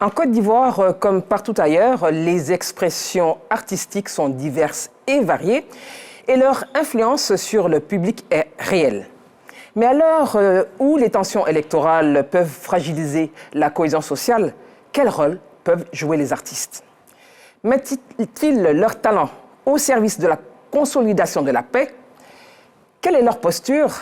En Côte d'Ivoire, comme partout ailleurs, les expressions artistiques sont diverses et variées et leur influence sur le public est réelle. Mais à l'heure où les tensions électorales peuvent fragiliser la cohésion sociale, quel rôle peuvent jouer les artistes? Mettent-ils leur talent au service de la consolidation de la paix? Quelle est leur posture?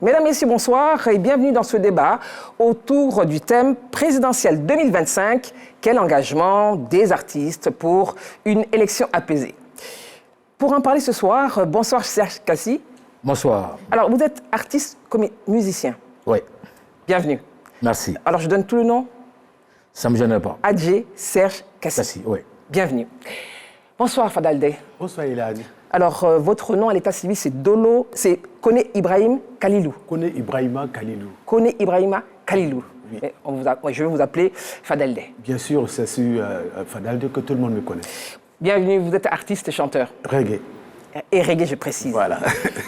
Mesdames, Messieurs, bonsoir et bienvenue dans ce débat autour du thème présidentiel 2025. Quel engagement des artistes pour une élection apaisée? Pour en parler ce soir, bonsoir Serge Kassi. Bonsoir. Alors, vous êtes artiste comme musicien. Oui. Bienvenue. Merci. Alors, je donne tout le nom. Ça ne me gêne pas. Adjé Serge Kassi. Kassi, oui. Bienvenue. Bonsoir Fadalde. Bonsoir Ilani. Alors, votre nom à l'état civil, c'est Kone Ibrahim Kalilou. Kone Ibrahima Kalilou. Kone Ibrahima Kalilou. Oui. Je vais vous appeler Fadalde. Bien sûr, c'est sur Fadalde que tout le monde me connaît. Bienvenue, vous êtes artiste et chanteur. Reggae. Et reggae, je précise. Voilà.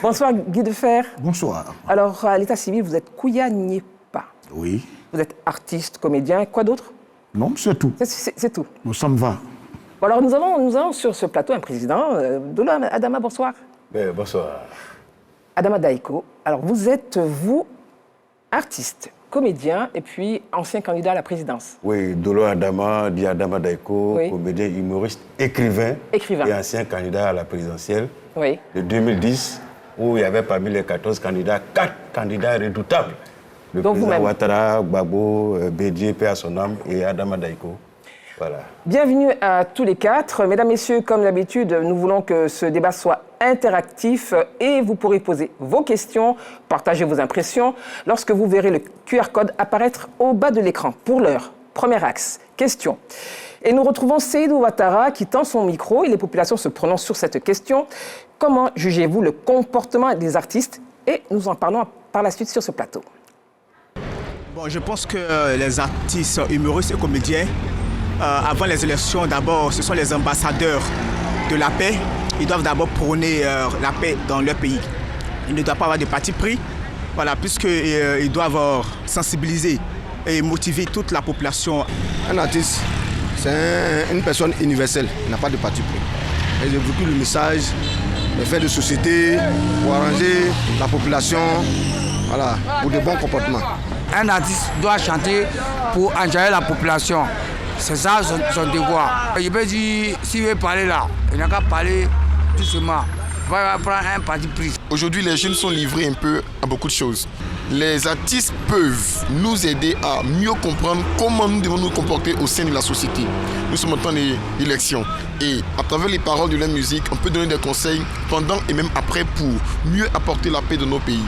Bonsoir Guy Defer. Bonsoir. Alors, à l'état civil, vous êtes Kouya Nyepa. Oui. Vous êtes artiste, comédien, quoi d'autre? Non, c'est tout. C'est tout. Nous sommes 20. Bon, alors, nous avons sur ce plateau un président, Dolo Adama, bonsoir. Bonsoir. Adama Daiko. Alors, vous êtes, vous, artiste, comédien et puis ancien candidat à la présidence. Oui, Dolo Adama, dit Adama Daiko, Oui. comédien, humoriste, écrivain et ancien candidat à la présidentielle Oui. de 2010, où il y avait parmi les 14 candidats, 4 candidats redoutables. Le Donc président vous-même. Ouattara, Gbagbo, Bédié, paix à son âme, et Adama Daiko. Voilà. Bienvenue à tous les quatre. Mesdames, Messieurs, comme d'habitude, nous voulons que ce débat soit interactif et vous pourrez poser vos questions, partager vos impressions lorsque vous verrez le QR code apparaître au bas de l'écran. Pour l'heure, premier axe, question. Et nous retrouvons Seydou Ouattara qui tend son micro et les populations se prononcent sur cette question. Comment jugez-vous le comportement des artistes? Et nous en parlons par la suite sur ce plateau. Bon, je pense que les artistes humoristes et comédiens, avant les élections, d'abord, ce sont les ambassadeurs de la paix. Ils doivent d'abord prôner la paix dans leur pays. Ils ne doivent pas avoir de parti pris, voilà, puisqu'ils doivent sensibiliser et motiver toute la population. Un artiste, c'est une personne universelle, il n'a pas de parti pris. Et je véhicule le message, le fait de société, pour arranger la population, voilà, pour de bons comportements. Un artiste doit chanter pour enjailler la population. C'est ça son devoir. Je peux dire, s'il veut parler là, il n'a qu'à parler doucement. Il va prendre un parti pris. Aujourd'hui, les jeunes sont livrés un peu à beaucoup de choses. Les artistes peuvent nous aider à mieux comprendre comment nous devons nous comporter au sein de la société. Nous sommes en temps d'élection et à travers les paroles de la musique, on peut donner des conseils pendant et même après pour mieux apporter la paix dans nos pays.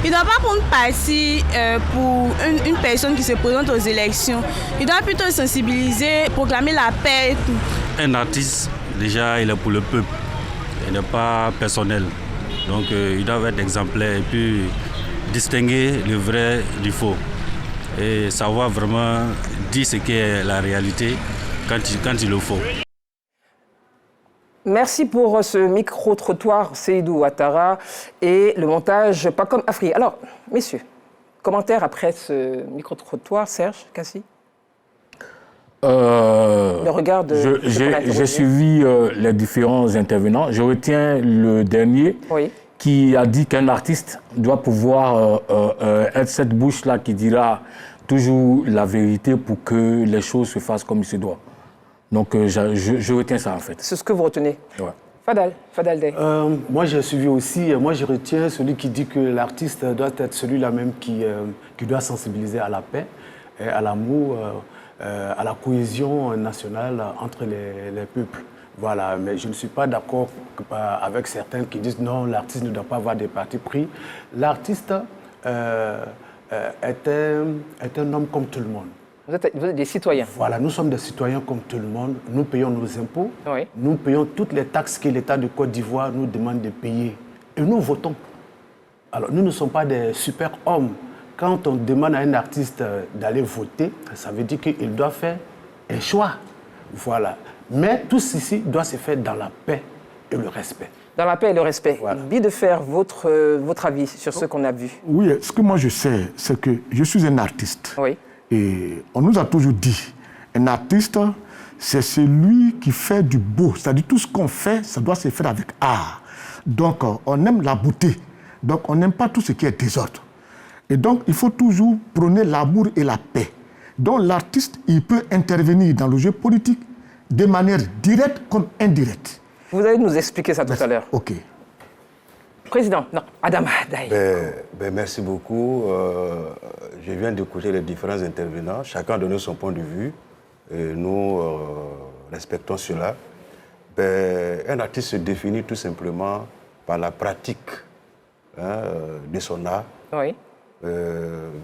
Il ne doit pas prendre parti pour une personne qui se présente aux élections. Il doit plutôt sensibiliser, proclamer la paix et tout. Un artiste, déjà, il est pour le peuple. Il n'est pas personnel. Donc, il doit être exemplaire et puis distinguer le vrai du faux. Et savoir vraiment dire ce qu'est la réalité quand il le faut. Merci pour ce micro-trottoir, Seydou Ouattara, et le montage Pas comme Afri. Alors, messieurs, commentaire après ce micro-trottoir, Serge Kassi? Le regard de... J'ai suivi les différents intervenants. Je retiens le dernier qui a dit qu'un artiste doit pouvoir être cette bouche-là qui dira toujours la vérité pour que les choses se fassent comme il se doit. Donc, je retiens ça, en fait. C'est ce que vous retenez? Ouais. Fadalde. Moi, j'ai suivi aussi, moi, je retiens celui qui dit que l'artiste doit être celui-là même qui doit sensibiliser à la paix, à l'amour, à la cohésion nationale entre les peuples. Voilà, mais je ne suis pas d'accord avec certains qui disent non, l'artiste ne doit pas avoir des partis pris. L'artiste est un homme comme tout le monde. Vous êtes des citoyens. Voilà, nous sommes des citoyens comme tout le monde. Nous payons nos impôts. Oui. Nous payons toutes les taxes que l'État de Côte d'Ivoire nous demande de payer. Et nous votons. Alors, nous ne sommes pas des super-hommes. Quand on demande à un artiste d'aller voter, ça veut dire qu'il doit faire un choix. Voilà. Mais tout ceci doit se faire dans la paix et le respect. Dans la paix et le respect. Voilà. Guy Defer, votre avis sur ce qu'on a vu? Oui, ce que moi je sais, c'est que je suis un artiste. Oui. Et on nous a toujours dit, Un artiste, c'est celui qui fait du beau. C'est-à-dire tout ce qu'on fait, ça doit se faire avec art. Donc, on aime la beauté. Donc, on n'aime pas tout ce qui est désordre. Et donc, il faut toujours prôner l'amour et la paix. Donc, l'artiste, il peut intervenir dans le jeu politique de manière directe comme indirecte. Vous allez nous expliquer ça tout à l'heure. OK. Président, non, Adama Daye. Merci beaucoup. Je viens d'écouter les différents intervenants. Chacun a donné son point de vue. Et nous respectons cela. Un artiste se définit tout simplement par la pratique de son art. Oui.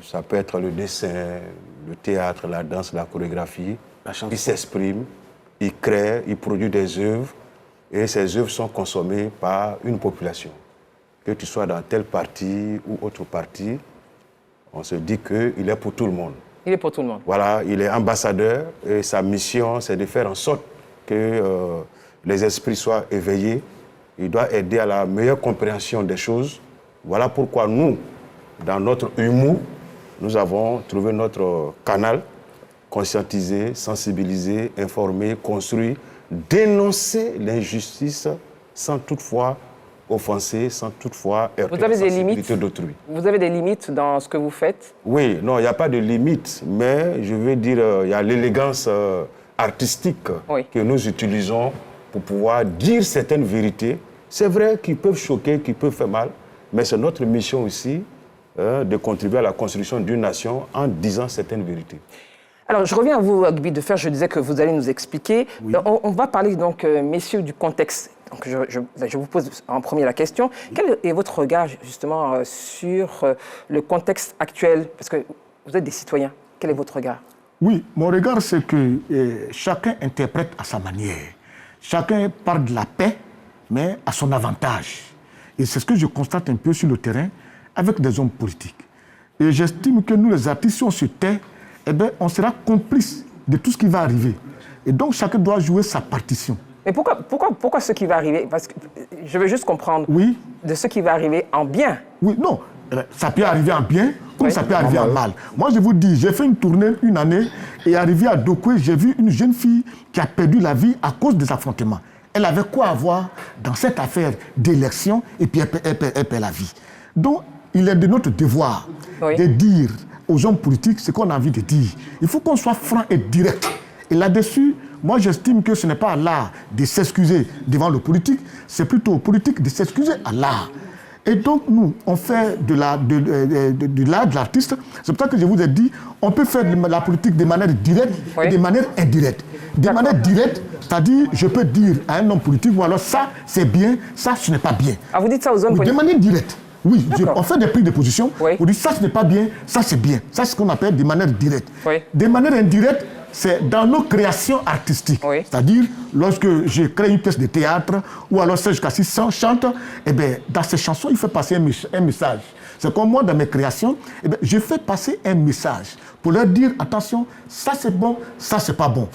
Ça peut être le dessin, le théâtre, la danse, la chorégraphie. Il s'exprime, il crée, il produit des œuvres. Et ces œuvres sont consommées par une population. Que tu sois dans tel parti ou autre parti, on se dit qu'il est pour tout le monde. Il est pour tout le monde. Voilà, il est ambassadeur et sa mission, c'est de faire en sorte que les esprits soient éveillés. Il doit aider à la meilleure compréhension des choses. Voilà pourquoi nous, dans notre humour, nous avons trouvé notre canal, conscientiser, sensibiliser, informer, construire, dénoncer l'injustice sans toutefois offenser, sans toutefois heurter la sensibilité d'autrui. Vous avez des limites dans ce que vous faites? Oui, non, il n'y a pas de limite, mais je veux dire, il y a l'élégance artistique que nous utilisons pour pouvoir dire certaines vérités. C'est vrai qu'ils peuvent choquer, qu'ils peuvent faire mal, mais c'est notre mission aussi de contribuer à la construction d'une nation en disant certaines vérités. Alors, je reviens à vous, Agbi de Fer, je disais que vous allez nous expliquer. Oui. On va parler donc, messieurs, du contexte. Donc, je vous pose en premier la question. Quel est votre regard, justement, sur le contexte actuel? Parce que vous êtes des citoyens. Quel est votre regard? Oui, mon regard, c'est que chacun interprète à sa manière. Chacun parle de la paix, mais à son avantage. Et c'est ce que je constate un peu sur le terrain avec des hommes politiques. Et j'estime que nous, les artistes, si on se tait, eh bien, on sera complice de tout ce qui va arriver. Et donc, chacun doit jouer sa partition. Mais pourquoi ce qui va arriver? Parce que je veux juste comprendre de ce qui va arriver en bien. Oui, non. Ça peut arriver en bien, comme ça peut arriver en mal. Moi, je vous dis, j'ai fait une tournée une année et arrivé à Dokwe, j'ai vu une jeune fille qui a perdu la vie à cause des affrontements. Elle avait quoi à voir dans cette affaire d'élection et puis elle perd la vie. Donc, il est de notre devoir de dire aux hommes politiques ce qu'on a envie de dire. Il faut qu'on soit franc et direct. Et là-dessus, moi j'estime que ce n'est pas à l'art de s'excuser devant le politique, c'est plutôt au politique de s'excuser à l'art. Et donc nous, on fait de l'art de l'artiste. C'est pour ça que je vous ai dit, on peut faire de la politique de manière directe et de manière indirecte. De manière directe, c'est-à-dire je peux dire à un homme politique, ou alors ça c'est bien, ça ce n'est pas bien. Ah, vous dites ça aux hommes politiques? De manière directe. Oui, on fait des prises de position. On dit ça ce n'est pas bien, ça c'est bien. Ça c'est ce qu'on appelle de manière directe. De manière indirecte, c'est dans nos créations artistiques. C'est-à-dire, lorsque je crée une pièce de théâtre, ou alors Serge Kassi chante, eh bien, dans ces chansons, il fait passer un message. C'est comme moi, dans mes créations, eh bien, je fais passer un message pour leur dire, attention, ça c'est bon, ça c'est pas bon.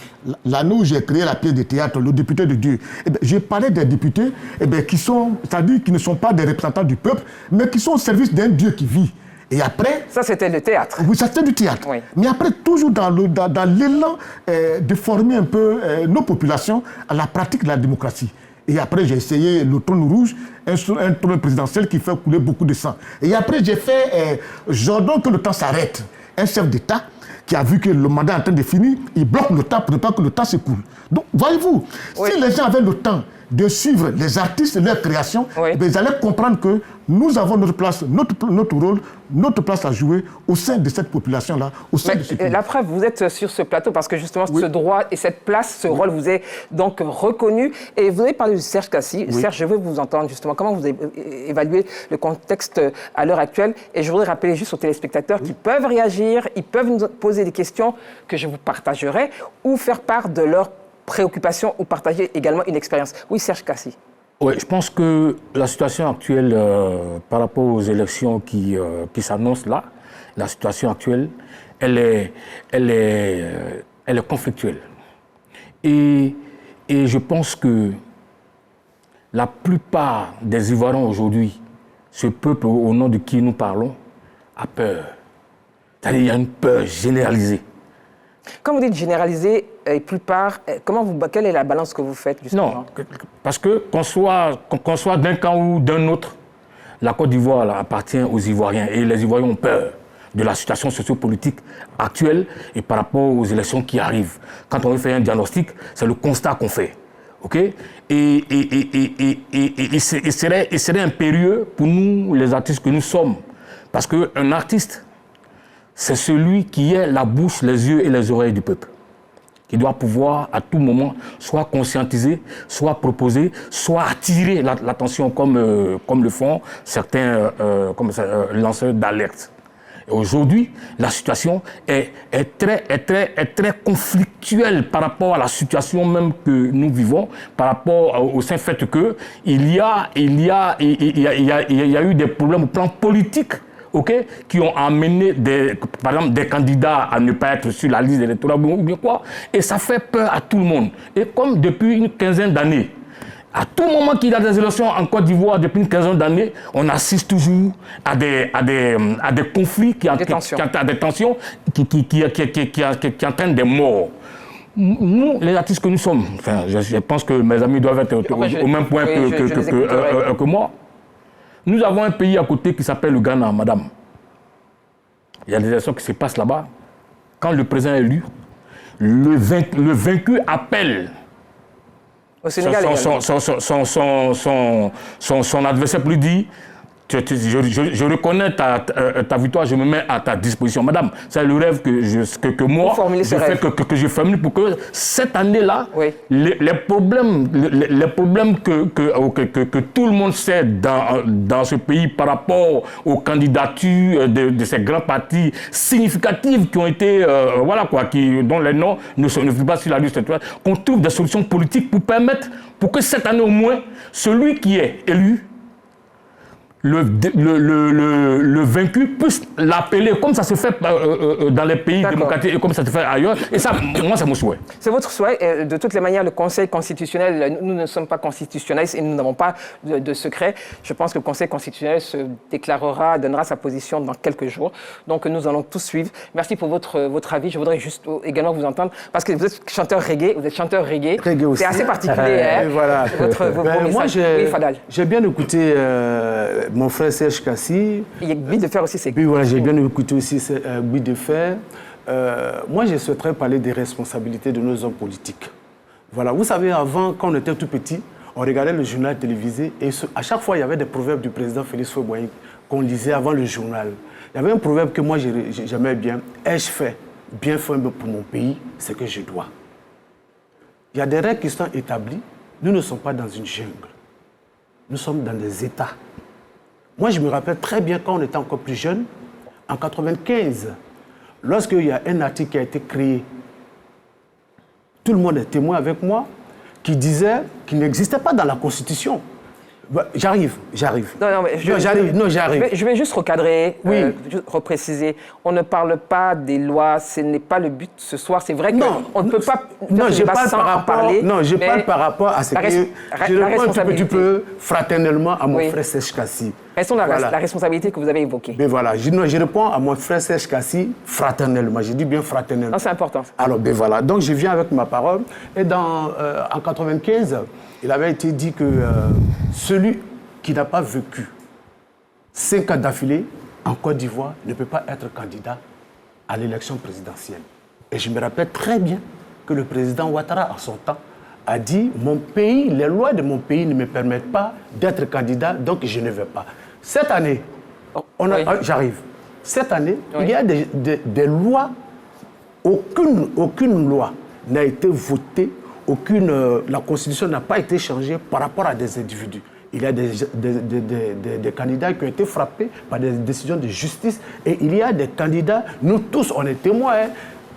L'année où j'ai créé la pièce de théâtre, Le député de Dieu, eh bien, j'ai parlé des députés eh bien, qui sont, c'est-à-dire qui ne sont pas des représentants du peuple, mais qui sont au service d'un Dieu qui vit. Et après... Ça, c'était le théâtre. Oui, ça, c'était du théâtre. Oui. Mais après, toujours dans l'élan de former un peu nos populations à la pratique de la démocratie. Et après, j'ai essayé le trône rouge, un trône présidentiel qui fait couler beaucoup de sang. Et après, j'ai fait J'ordonne que le temps s'arrête. Un chef d'État qui a vu que le mandat est en train de finir, il bloque le temps pour ne pas que le temps s'écoule. Donc, voyez-vous, si les gens avaient le temps de suivre les artistes et leurs créations, ils allaient comprendre que nous avons notre place, notre rôle, notre place à jouer au sein de cette population-là, au sein de ce pays. La preuve, vous êtes sur ce plateau parce que justement, ce droit et cette place, ce rôle vous est donc reconnu. Et vous avez parlé de Serge Kassi. Serge, je veux vous entendre justement. Comment vous évaluez le contexte à l'heure actuelle? Et je voudrais rappeler juste aux téléspectateurs qui peuvent réagir, ils peuvent nous poser des questions que je vous partagerai ou faire part de leurs préoccupations ou partager également une expérience. Oui, Serge Kassi. Oui, je pense que la situation actuelle par rapport aux élections qui s'annoncent là, la situation actuelle, elle est conflictuelle. Et je pense que la plupart des Ivoiriens aujourd'hui, ce peuple au nom de qui nous parlons, a peur. C'est-à-dire qu'il y a une peur généralisée. Quand vous dites généraliser et plupart, quelle est la balance que vous faites justement? Non, parce que qu'on soit d'un camp ou d'un autre, la Côte d'Ivoire appartient aux Ivoiriens et les Ivoiriens ont peur de la situation sociopolitique actuelle et par rapport aux élections qui arrivent. Quand on fait un diagnostic, c'est le constat qu'on fait. Okay? Et il serait impérieux pour nous, les artistes que nous sommes, parce qu'un artiste, c'est celui qui est la bouche, les yeux et les oreilles du peuple, qui doit pouvoir à tout moment soit conscientiser, soit proposer, soit attirer l'attention comme le font certains lanceurs d'alerte. Aujourd'hui, la situation est très conflictuelle par rapport à la situation même que nous vivons, par rapport au simple fait qu'il y a eu des problèmes au plan politique. Okay, qui ont amené par exemple des candidats à ne pas être sur la liste électorale ou bien quoi, et ça fait peur à tout le monde. Et comme depuis une quinzaine d'années, à tout moment qu'il y a des élections en Côte d'Ivoire, depuis une quinzaine d'années, on assiste toujours à des conflits, à des tensions qui entraînent des morts. Nous, les artistes que nous sommes, enfin, je pense que mes amis doivent être au même point que moi. Nous avons un pays à côté qui s'appelle le Ghana, madame. Il y a des élections qui se passent là-bas. Quand le président est élu, le vaincu appelle au Sénégal son adversaire pour lui dire je reconnais ta victoire, je me mets à ta disposition. Madame, c'est le rêve que je formule pour que cette année-là, oui, les problèmes que tout le monde sait dans ce pays par rapport aux candidatures de ces grands partis significatifs qui ont été, dont les noms ne figurent pas sur la liste, qu'on trouve des solutions politiques pour que cette année au moins, celui qui est élu, le vaincu puisse l'appeler comme ça se fait dans les pays démocratiques et comme ça se fait ailleurs. Et ça, moi, c'est mon souhait. C'est votre souhait. De toutes les manières, le Conseil constitutionnel, nous ne sommes pas constitutionnalistes et nous n'avons pas de secret. Je pense que le Conseil constitutionnel se donnera sa position dans quelques jours. Donc, nous allons tous suivre. Merci pour votre avis. Je voudrais juste également vous entendre parce que vous êtes chanteur reggae. Reggae aussi. C'est assez particulier. Voilà. Moi, j'ai bien écouté mon frère Serge Kassi. Il y a Guy de Fer aussi, c'est... Oui, voilà, j'ai bien écouté aussi Guy de Fer. Moi, je souhaiterais parler des responsabilités de nos hommes politiques. Voilà, vous savez, avant, quand on était tout petit, on regardait le journal télévisé et à chaque fois, il y avait des proverbes du président Félix Houphouët-Boigny qu'on lisait avant le journal. Il y avait un proverbe que moi, j'aimais bien. Ai-je fait bien fait pour mon pays ce que je dois? Il y a des règles qui sont établies. Nous ne sommes pas dans une jungle. Nous sommes dans des États. Moi, je me rappelle très bien quand on était encore plus jeune, en 1995, lorsqu'il y a un article qui a été créé, tout le monde est témoin avec moi, qui disait qu'il n'existait pas dans la Constitution. J'arrive. J'arrive. Je vais juste recadrer, oui. Repréciser. On ne parle pas des lois, ce n'est pas le but ce soir. C'est vrai qu'on ne peut pas faire ce débat sans en parler. Non, je parle par rapport à ce que je réponds un petit peu fraternellement à mon frère Serge Kassi. Restons dans la responsabilité que vous avez évoquée. Mais voilà, je réponds à mon frère Serge Kassi fraternellement. Je dis bien fraternellement. C'est important. Alors, ben voilà. Donc, je viens avec ma parole. Et en 1995, il avait été dit que celui qui n'a pas vécu 5 ans d'affilée en Côte d'Ivoire ne peut pas être candidat à l'élection présidentielle. Et je me rappelle très bien que le président Ouattara, à son temps, a dit « Mon pays, les lois de mon pays ne me permettent pas d'être candidat, donc je ne vais pas. » Cette année, j'arrive. Cette année, il y a des lois, aucune loi n'a été votée, la Constitution n'a pas été changée par rapport à des individus. Il y a des candidats qui ont été frappés par des décisions de justice et il y a des candidats, nous tous, on est témoins,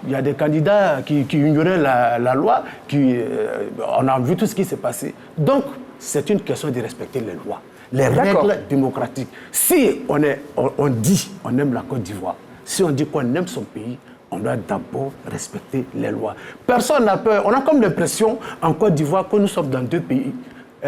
il y a des candidats qui ignoraient la loi, on a vu tout ce qui s'est passé. Donc, c'est une question de respecter les lois, les règles démocratiques. Si on dit on aime la Côte d'Ivoire, si on dit qu'on aime son pays, on doit d'abord respecter les lois. Personne n'a peur. On a comme l'impression en Côte d'Ivoire que nous sommes dans 2 pays.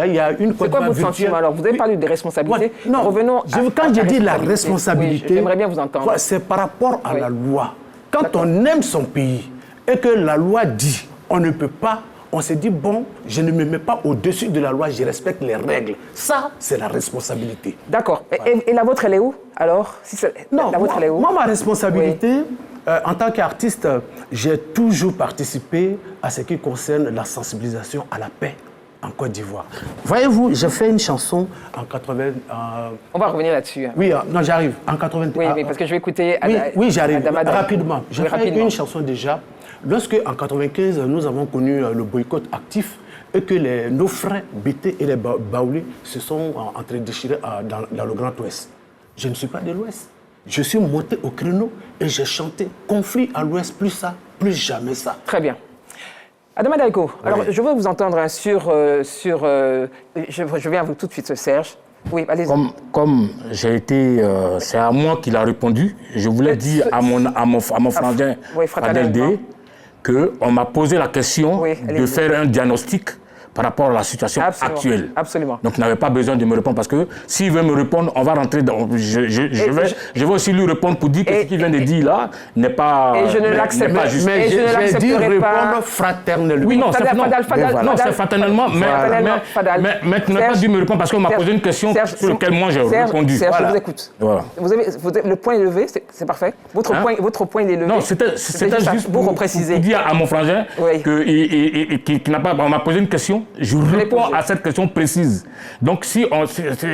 Il y a une Côte d'Ivoire virtuelle. C'est quoi votre sentiment alors? Vous avez parlé de responsabilité. Non, revenons quand je dis la responsabilité, j'aimerais bien vous entendre. C'est par rapport à la loi. Quand on aime son pays, et que la loi dit on ne peut pas, on s'est dit bon, je ne me mets pas au-dessus de la loi, je respecte les règles. Ça, c'est la responsabilité. D'accord. Et la vôtre, elle est où alors? Non, la vôtre, elle est où? Moi, ma responsabilité, en tant qu'artiste, j'ai toujours participé à ce qui concerne la sensibilisation à la paix en Côte d'Ivoire. Voyez-vous, j'ai fait une chanson en 80... On va revenir là-dessus. Hein. Oui, non, j'arrive. En 80... Oui, mais parce que je vais écouter... Oui, j'arrive. Rapidement. J'ai fait une chanson déjà. Lorsque, en 95, nous avons connu le boycott actif et que nos frères Bété et les Baoulés se sont en train de déchirer dans le Grand Ouest. Je ne suis pas de l'Ouest. Je suis monté au créneau et j'ai chanté « Conflit à l'Ouest, plus ça, plus jamais ça ». Très bien. Adama Daïko, alors je veux vous entendre hein, je viens à vous tout de suite, Serge. Oui, allez-y. Comme j'ai été... c'est à moi qu'il a répondu. Je voulais dire à mon frangin Fadel D qu'on m'a posé la question de faire un diagnostic par rapport à la situation actuelle. Absolument. Donc, il n'avait pas besoin de me répondre parce que s'il veut me répondre, on va rentrer dans... Je vais aussi lui répondre pour dire que ce qu'il vient de dire là n'est pas... Et je ne l'accepte pas. Mais je vais dire répondre fraternellement. Oui, non, c'est fraternellement, mais tu n'as pas dû me répondre parce qu'on m'a posé une question sur laquelle moi j'ai répondu. Serge, je vous écoute. Voilà. Le point est levé, c'est parfait. Votre point est levé. Non, c'était juste pour dire à mon frangin qu'il n'a pas... On m'a posé une question. Je réponds à cette question précise. Donc, c'est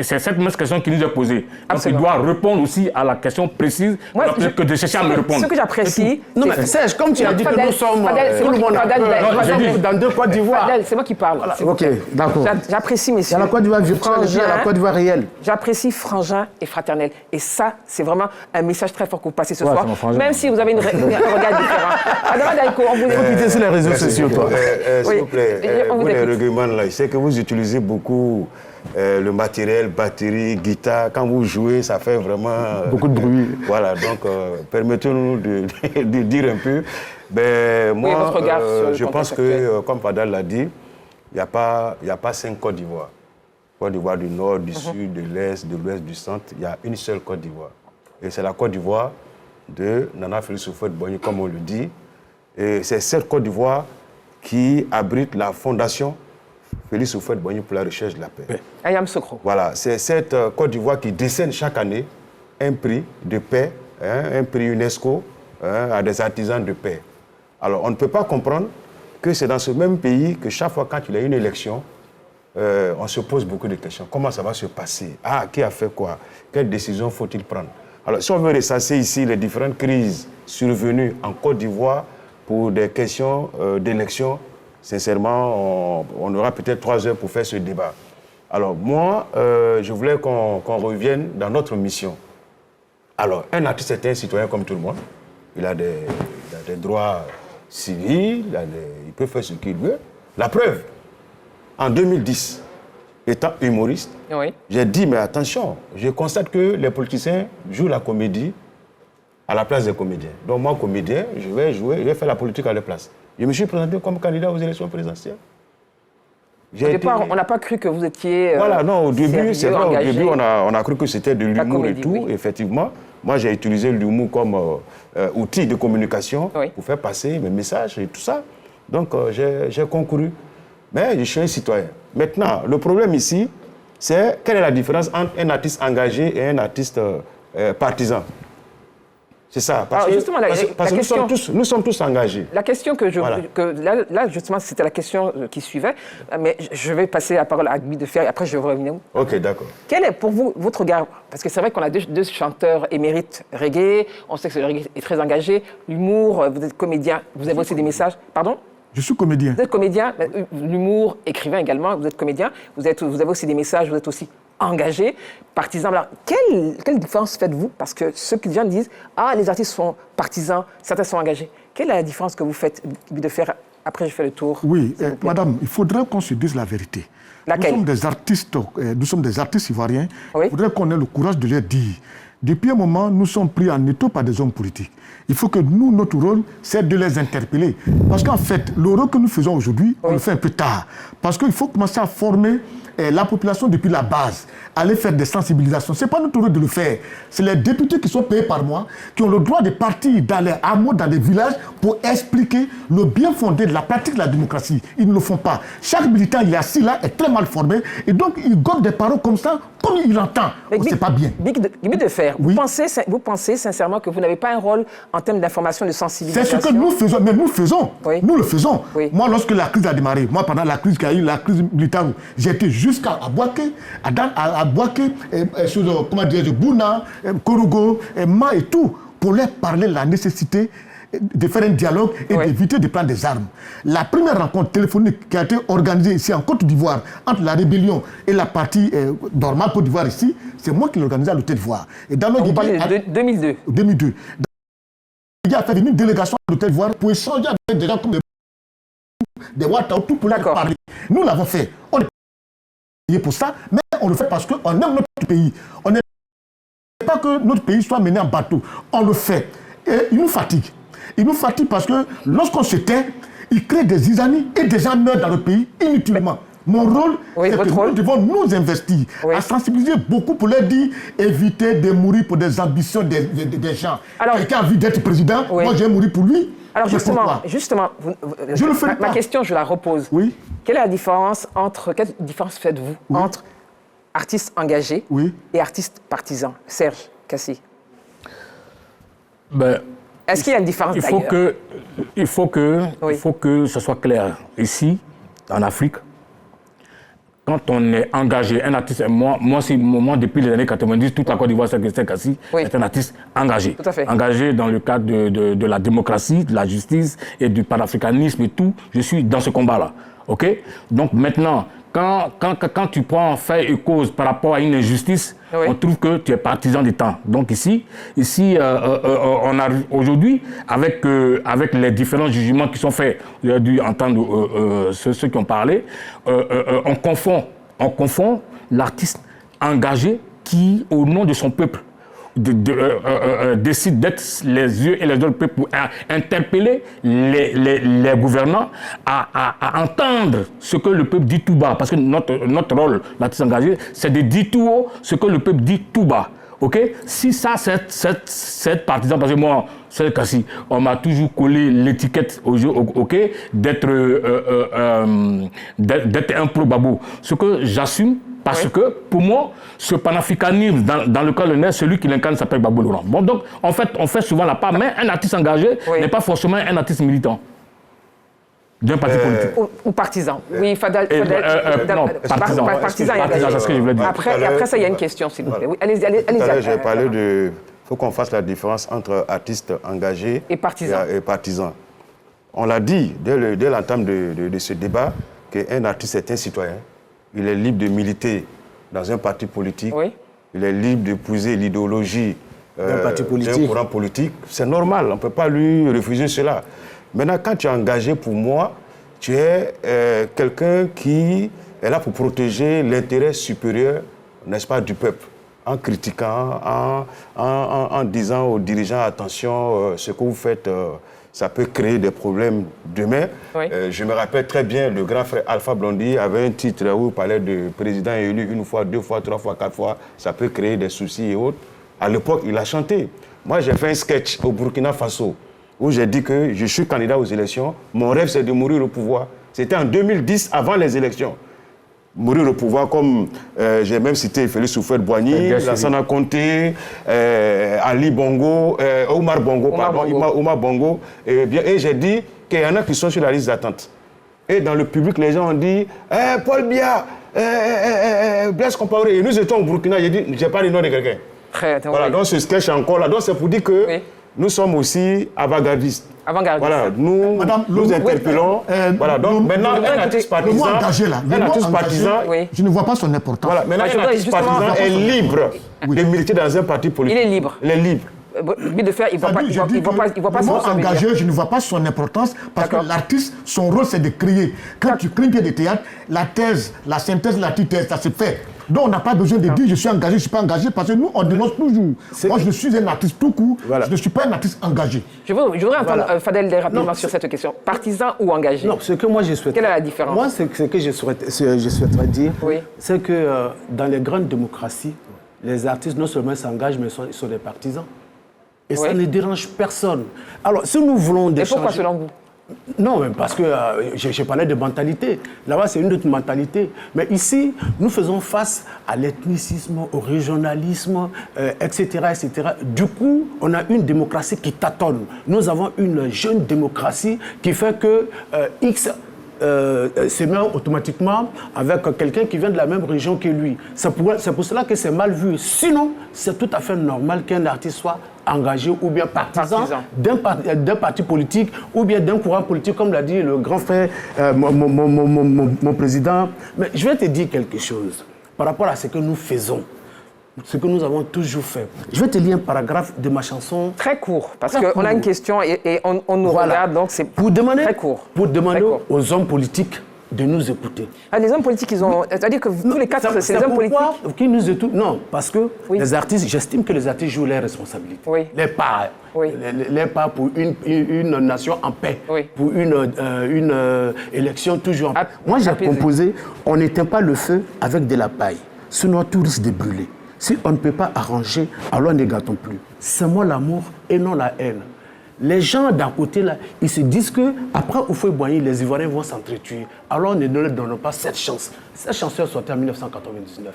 cette même question qui nous est posée. Donc, il doit répondre aussi à la question précise que de chercher à me répondre. Ce que j'apprécie... Non, mais Serge, comme tu as dit que nous sommes tout le monde dans deux Côtes d'Ivoire. C'est moi qui parle. Ok, d'accord. J'apprécie, messieurs. Il y a la Côte d'Ivoire virtuelle et la Côte d'Ivoire réelle. J'apprécie frangin et fraternel. Et ça, c'est vraiment un message très fort que vous passez ce soir. Même si vous avez un regard différent. Adama Daïko, on vous écoutez sur les réseaux sociaux, toi. S'il vous plaît, vous les rugbyman là, je sais que vous utilisez beaucoup le matériel, batterie, guitare. Quand vous jouez, ça fait vraiment... beaucoup de bruit. Voilà, donc permettez-nous de dire un peu. Ben, moi, je pense que, comme Fadel l'a dit, il n'y a pas 5 Côtes d'Ivoire. Côte d'Ivoire du Nord, du Sud, de l'Est, de l'Ouest, du Centre. Il y a une seule Côte d'Ivoire. Et c'est la Côte d'Ivoire de Nana Félix Houphouët-Boigny, comme on le dit. Et c'est cette Côte d'Ivoire qui abrite la fondation Félix Houphouët-Boigny pour la recherche de la paix. Ayam Sokro. Voilà, c'est cette Côte d'Ivoire qui décerne chaque année un prix de paix, un prix UNESCO à des artisans de paix. Alors, on ne peut pas comprendre que c'est dans ce même pays que chaque fois quand il y a une élection, on se pose beaucoup de questions. Comment ça va se passer? Ah, qui a fait quoi? Quelles décisions faut-il prendre? Alors, si on veut ressasser ici les différentes crises survenues en Côte d'Ivoire pour des questions d'élection, sincèrement, on aura peut-être 3 heures pour faire ce débat. Alors, moi, je voulais qu'on revienne dans notre mission. Alors, un artiste est un citoyen comme tout le monde. Il a des droits civils, il peut faire ce qu'il veut. La preuve, en 2010, étant humoriste, j'ai dit, mais attention, je constate que les politiciens jouent la comédie à la place des comédiens. Donc moi, comédien, je vais faire la politique à leur place. Je me suis présenté comme candidat aux élections présidentielles. Au départ, on n'a pas cru que vous étiez voilà, non, au début, c'est vrai, au début, on a cru que c'était de l'humour et tout, effectivement. Moi, j'ai utilisé l'humour comme outil de communication pour faire passer mes messages et tout ça. Donc, j'ai concouru. Mais je suis un citoyen. Maintenant, le problème ici, c'est quelle est la différence entre un artiste engagé et un artiste partisan? C'est ça, parce que nous sommes tous engagés. La question là, justement, c'était la question qui suivait, mais je vais passer la parole à Guy de Fer et après je vais revenir. Ok, d'accord. Quel est pour vous votre regard? Parce que c'est vrai qu'on a deux chanteurs émérites reggae, on sait que le reggae est très engagé, l'humour, vous êtes comédien, vous avez aussi des messages. Pardon? Je suis comédien. Vous êtes comédien, l'humour, écrivain également, vous êtes comédien, vous avez aussi des messages, vous êtes aussi engagé, partisan. Alors, quelle différence faites-vous? Parce que ceux qui viennent disent « Ah, les artistes sont partisans, certains sont engagés ». Quelle est la différence que vous faites de faire? Après, je fais le tour. Oui, madame, il faudrait qu'on se dise la vérité. Laquelle? Nous sommes des artistes ivoiriens. Il faudrait qu'on ait le courage de leur dire depuis un moment, nous sommes pris en étau par des hommes politiques. Il faut que nous, notre rôle, c'est de les interpeller. Parce qu'en fait, le rôle que nous faisons aujourd'hui, on le fait un peu tard. Parce qu'il faut commencer à former la population depuis la base, aller faire des sensibilisations. Ce n'est pas notre rôle de le faire. C'est les députés qui sont payés par mois, qui ont le droit de partir dans les hameaux, dans les villages, pour expliquer le bien fondé de la pratique de la démocratie. Ils ne le font pas. Chaque militant, il est assis là, est très mal formé, et donc il gobe des paroles comme ça, comme il entend. C'est pas bien. Guy de Fer, oui. vous pensez sincèrement que vous n'avez pas un rôle en termes d'information, de sensibilisation? C'est ce que nous faisons, mais nous le faisons. Oui. Nous le faisons. Oui. Moi, lorsque la crise a démarré, moi, pendant la crise qu'il y a eu, la crise militaire, j'étais jusqu'à Boaké, à Boaké, sur, comment dire, Bouna, Korogo, Ma et tout, pour leur parler de la nécessité de faire un dialogue et d'éviter de prendre des armes. La première rencontre téléphonique qui a été organisée ici en Côte d'Ivoire entre la rébellion et la partie normale Côte d'Ivoire ici, c'est moi qui l'ai organisée à l'Hôtel d'Ivoire. Et dans vous parlez de 2002. 2002. Il a fait une délégation à l'Hôtel d'Ivoire pour échanger avec des gens comme des Ouattao, tout pour leur parler. Nous l'avons fait. On est payé pour ça, mais on le fait parce qu'on aime notre pays. On n'aime pas que notre pays soit mené en bateau. On le fait. Et il nous fatigue. Il nous fatigue parce que lorsqu'on se tait, il crée des isanis et des gens meurent dans le pays inutilement. Mon rôle, c'est que nous devons nous investir à sensibiliser beaucoup pour leur dire éviter de mourir pour des ambitions des gens. Quelqu'un a envie d'être président, moi je vais mourir pour lui. Alors justement ma question, je la repose. Oui. Quelle différence faites-vous entre artistes engagés et artistes partisans? Serge Kassi. Est-ce qu'il y a une différence d'ailleurs? Il faut que ce soit clair. Ici, en Afrique, quand on est engagé, un artiste, moi depuis les années 90, toute la Côte d'Ivoire, Serge Kassi est un artiste engagé. Tout à fait. Engagé dans le cadre de la démocratie, de la justice et du panafricanisme et tout. Je suis dans ce combat-là. Ok? Donc maintenant, quand tu prends fait et cause par rapport à une injustice, on trouve que tu es partisan du temps. Donc ici on a aujourd'hui, avec les différents jugements qui sont faits, vous avez dû entendre ceux qui ont parlé, on confond l'artiste engagé qui, au nom de son peuple, décide d'être les yeux et les autres peuples pour interpeller les gouvernants à entendre ce que le peuple dit tout bas. Parce que notre rôle, l'artiste engagé, c'est de dire tout haut ce que le peuple dit tout bas. Ok? Si ça, cette partisan, parce que moi, Serge Kassi, on m'a toujours collé l'étiquette au jeu, ok, d'être un pro-Babou. Ce que j'assume, parce que, pour moi, ce panafricanisme, dans le cas de Nez, celui qui l'incarne s'appelle Babou Laurent. Bon, donc, en fait, on fait souvent la part, mais un artiste engagé n'est pas forcément un artiste militant d'un parti politique. Ou partisan. Oui, non, partisan. Partisan, c'est ce que je voulais dire. Après ça, il y a une question, s'il vous plaît. Oui, allez-y. J'ai parlé de... Il faut qu'on fasse la différence entre artistes engagés et partisans. On l'a dit dès l'entame de ce débat qu'un artiste est un citoyen. Il est libre de militer dans un parti politique. Oui. Il est libre d'épouser l'idéologie d'un courant politique. C'est normal, on ne peut pas lui refuser cela. Maintenant, quand tu es engagé, pour moi, tu es quelqu'un qui est là pour protéger l'intérêt supérieur, n'est-ce pas, du peuple, en critiquant, en disant aux dirigeants, attention, ce que vous faites, ça peut créer des problèmes demain. Oui. Je me rappelle très bien, le grand frère Alpha Blondy avait un titre où il parlait de président élu une fois, deux fois, trois fois, quatre fois, ça peut créer des soucis et autres. À l'époque, il a chanté. Moi, j'ai fait un sketch au Burkina Faso, où j'ai dit que je suis candidat aux élections. Mon rêve, c'est de mourir au pouvoir. C'était en 2010, avant les élections. Mourir au pouvoir, comme j'ai même cité Félix Houphouët-Boigny, Lassana Conté, Ali Bongo, Omar Bongo. Et j'ai dit qu'il y en a qui sont sur la liste d'attente. Et dans le public, les gens ont dit Paul Biya, Blaise Compaoré. Et nous étions au Burkina, j'ai dit, j'ai pas le nom de quelqu'un. Voilà, donc ce sketch est encore là. Donc c'est pour dire que nous sommes aussi avant-gardistes. Voilà, nous interpellons. Voilà, donc maintenant, un artiste partisan. Je ne vois pas son importance. Voilà, maintenant, un artiste partisan est libre de militer dans un parti politique. Il est libre. Il est libre. Vie de fer, il ne voit pas le mot engagé, je ne vois pas son importance parce que l'artiste, son rôle, c'est de créer. Quand tu crées une pièce de théâtre, la thèse, la synthèse, l'antithèse, ça se fait. Donc on n'a pas besoin de dire je suis engagé, je ne suis pas engagé, parce que nous, on dénonce toujours. Moi, je suis un artiste tout court, je ne suis pas un artiste engagé. Je voudrais entendre Fadel rapidement sur cette question. Partisan ou engagé? Non, ce que moi je souhaite. Quelle est la différence? Moi, ce que je souhaiterais dire, c'est que dans les grandes démocraties, les artistes non seulement s'engagent, mais ils sont des partisans. Et ça ne dérange personne. Alors, si nous voulons des changements... Et pourquoi, selon vous? Non, mais parce que je parlais de mentalité. Là-bas, c'est une autre mentalité. Mais ici, nous faisons face à l'ethnicisme, au régionalisme, etc., etc. Du coup, on a une démocratie qui tâtonne. Nous avons une jeune démocratie qui fait que X se met automatiquement avec quelqu'un qui vient de la même région que lui. C'est pour cela que c'est mal vu. Sinon, c'est tout à fait normal qu'un artiste soit engagé ou bien partisan d'un parti politique ou bien d'un courant politique, comme l'a dit le grand frère, mon président. Mais je vais te dire quelque chose par rapport à ce que nous faisons, ce que nous avons toujours fait. Je vais te lire un paragraphe de ma chanson. Très court, parce qu'on a une question et on nous regarde, donc c'est très court. Pour demander aux hommes politiques de nous écouter. Ah, les hommes politiques, ils ont... C'est-à-dire que tous les quatre, c'est les hommes politiques qui nous écoutent. Non, parce que les artistes, j'estime que les artistes jouent leurs responsabilités. Les parts. Les parts pour une nation en paix. Pour une élection toujours en paix. Moi, j'ai composé « On n'éteint pas le feu avec de la paille, sinon tout risque de brûler. Si on ne peut pas arranger, alors ne gâtons plus. C'est moi l'amour et non la haine. » Les gens d'à côté, là, ils se disent qu'après Houphouët-Boigny, les Ivoiriens vont s'entretuer. Alors ne leur donnons pas cette chance. Cette chanson est sortie en 1999.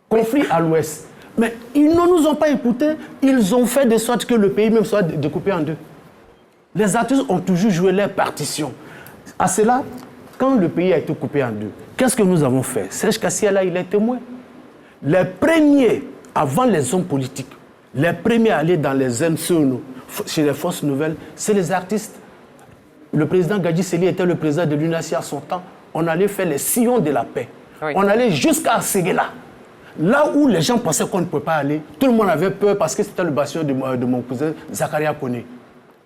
Conflit à l'Ouest. Mais ils ne nous ont pas écoutés. Ils ont fait de sorte que le pays même soit découpé en deux. Les artistes ont toujours joué leur partition. À cela, quand le pays a été coupé en deux, qu'est-ce que nous avons fait? Serge Kassia, là, il est témoin. Les premiers, avant les hommes politiques, les premiers à aller dans les MCO, chez les forces nouvelles, c'est les artistes. Le président Gadji Seli était le président de l'UNACI à son temps. On allait faire les sillons de la paix. On allait jusqu'à Séguéla. Là où les gens pensaient qu'on ne pouvait pas aller, tout le monde avait peur parce que c'était le bastion de mon cousin Zakaria Koné.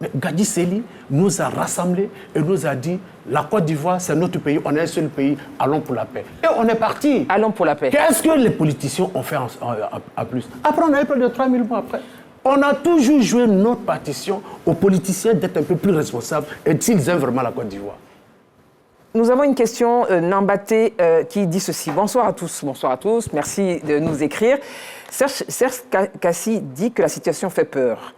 Mais Gadji Seli nous a rassemblés et nous a dit la Côte d'Ivoire, c'est notre pays, on est le seul pays, allons pour la paix. Et on est parti. Allons pour la paix. Qu'est-ce que les politiciens ont fait en plus? Après, on a eu près de 3000 mois après. On a toujours joué notre partition aux politiciens d'être un peu plus responsables et s'ils aiment vraiment la Côte d'Ivoire. Nous avons une question Nambaté qui dit ceci. Bonsoir à tous, merci de nous écrire. Serge Kassi dit que la situation fait peur.